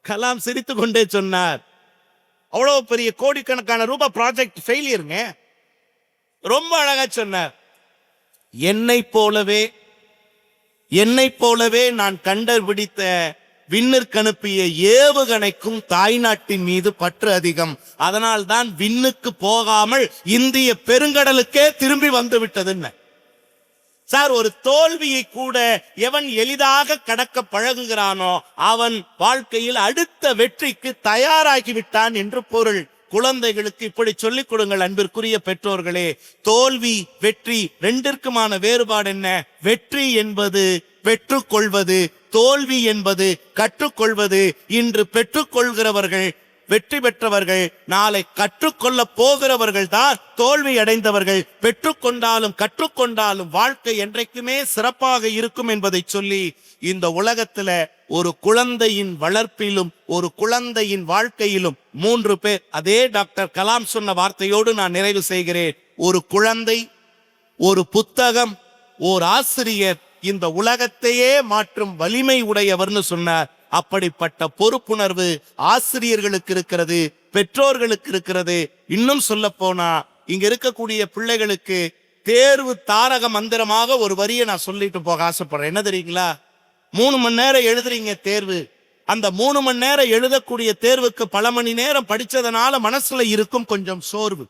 S5: கலாம் சிரித்து கொண்டே சொன்னார், அவ்வளவு பெரிய கோடிக்கணக்கான ரூபாய் ப்ராஜெக்ட் ஃபெயிலியருங்க. ரொம்ப அழகா சொன்னார், என்னை போலவே நான் கண்டுபிடித்த விண்ணிற்கு அனுப்பிய ஏவுகணைக்கும் தாய்நாட்டின் மீது பற்று அதிகம், அதனால் தான் விண்ணுக்கு போகாமல் இந்திய பெருங்கடலுக்கே திரும்பி வந்து விட்டதுன்னு. சார், ஒரு தோல்வியை கூட எவன் எளிதாக கடக்க பழகுகிறானோ அவன் வாழ்க்கையில் அடுத்த வெற்றிக்கு தயாராகி விட்டான் என்று பொருள். குழந்தைகளுக்கு இப்படி சொல்லிக் கொடுங்கள் அன்பிற்குரிய பெற்றோர்களே. தோல்வி வெற்றி 2ற்குமான வேறுபாடு என்ன? வெற்றி என்பது பெற்றுக்கொள்வது, தோல்வி என்பது கற்றுக்கொள்வது. இன்று பெற்றுக்கொள்கிறவர்கள் வெற்றி பெற்றவர்கள், நாளை கற்றுக்கொள்ள போகிறவர்கள் தான் தோல்வி அடைந்தவர்கள். பெற்றுக்கொண்டாலும் கற்றுக்கொண்டாலும் வாழ்க்கை என்றைக்குமே சிறப்பாக இருக்கும் என்பதை சொல்லி, இந்த உலகத்துல ஒரு குழந்தையின் வளர்ப்பிலும் ஒரு குழந்தையின் வாழ்க்கையிலும் 3 பேர், அதே டாக்டர் கலாம் சொன்ன வார்த்தையோடு நான் நிறைவு செய்கிறேன். ஒரு குழந்தை, ஒரு புத்தகம், ஓர் ஆசிரியர், இந்த உலகத்தையே மாற்றும் வலிமை உடையவர்னு சொன்னார். அப்படிப்பட்ட பொறுப்புணர்வு ஆசிரியர்களுக்கு இருக்கிறது, பெற்றோர்களுக்கு இருக்கிறது. இன்னும் சொல்ல போனா இங்க இருக்கக்கூடிய பிள்ளைகளுக்கு தேர்வு தாரக மந்திரமாக ஒரு வரியை நான் சொல்லிட்டு போக ஆசைப்படுறேன். என்ன தெரியுங்களா? 3 மணி நேரம் எழுதுறீங்க தேர்வு. அந்த 3 மணி நேரம் எழுதக்கூடிய தேர்வுக்கு பல மணி நேரம் படிச்சதுனால மனசுல இருக்கும் கொஞ்சம் சோர்வு.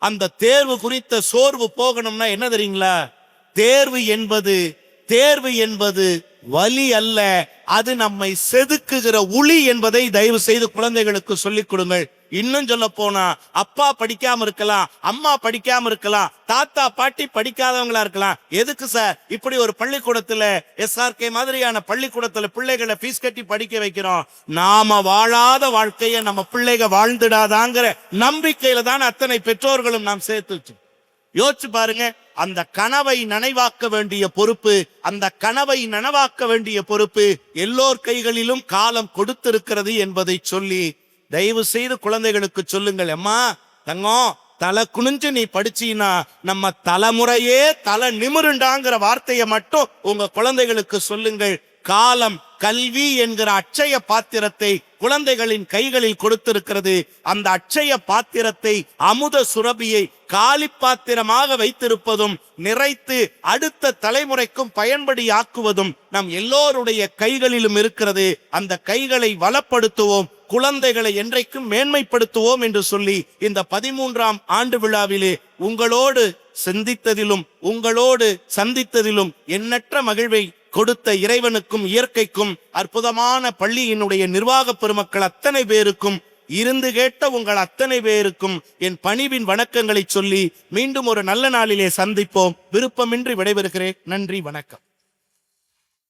S5: அந்த தேர்வு குறித்த சோர்வு போகணும்னா என்ன தெரியுங்களா? தேர்வு என்பது வலி அல்ல, அது நம்மை செதுக்குகிற உளி என்பதை தயவு செய்து குழந்தைகளுக்கு சொல்லிக் கொடுங்கள். இன்னும் சொல்ல போனா அப்பா படிக்காம இருக்கலாம், அம்மா படிக்காம இருக்கலாம், தாத்தா பாட்டி படிக்காதவங்களா இருக்கலாம். எதுக்கு சார் இப்படி ஒரு பள்ளிக்கூடத்துல SRK மாதிரியான பள்ளிக்கூடத்துல பிள்ளைகளை ஃபீஸ் கட்டி படிக்க வைக்கிறோம்? நாம வாழாத வாழ்க்கைய நம்ம பிள்ளைங்க வாழ்ந்துடாதாங்கிற நம்பிக்கையில தான் அத்தனை பெற்றோர்களும் நாம் சேர்த்து வச்சோம். யோசிச்சு பாருங்க. அந்த கனவை நனவாக்க வேண்டிய பொறுப்பு எல்லோர் கைகளிலும் காலம் கொடுத்திருக்கிறது என்பதை சொல்லி தயவு செய்து குழந்தைகளுக்கு சொல்லுங்கள். அம்மா தங்கம், தலை குனிஞ்சு நீ படிச்சீன்னா நம்ம தலைமுறையே தலை நிமிருண்டாங்கிற வார்த்தையை மட்டும் உங்க குழந்தைகளுக்கு சொல்லுங்கள். காலம் கல்வி என்கிற அட்சய பாத்திரத்தை குழந்தைகளின் கைகளில் கொடுத்திருக்கிறது. அந்த அட்சய பாத்திரத்தை, அமுத சுரபியை காலி பாத்திரமாக வைத்திருப்பதும் நிறைத்து அடுத்த தலைமுறைக்கும் பயன்படியாக்குவதும் நம் எல்லோருடைய கைகளிலும் இருக்கிறது. அந்த கைகளை வளப்படுத்துவோம், குழந்தைகளை என்றைக்கும் மேன்மைப்படுத்துவோம் என்று சொல்லி இந்த 13ஆம் ஆண்டு விழாவிலே உங்களோடு சந்தித்ததிலும் எண்ணற்ற மகிழ்வை கொடுத்த இறைவனுக்கும் இயற்கைக்கும் அற்புதமான பள்ளியினுடைய நிர்வாக பெருமக்கள் அத்தனை பேருக்கும், இருந்து கேட்ட உங்கள் அத்தனை பேருக்கும் என் பணிவின் வணக்கங்களை சொல்லி மீண்டும் ஒரு நல்ல நாளிலே சந்திப்போம். விருப்பமின்றி விடைபெறுகிறேன். நன்றி, வணக்கம்.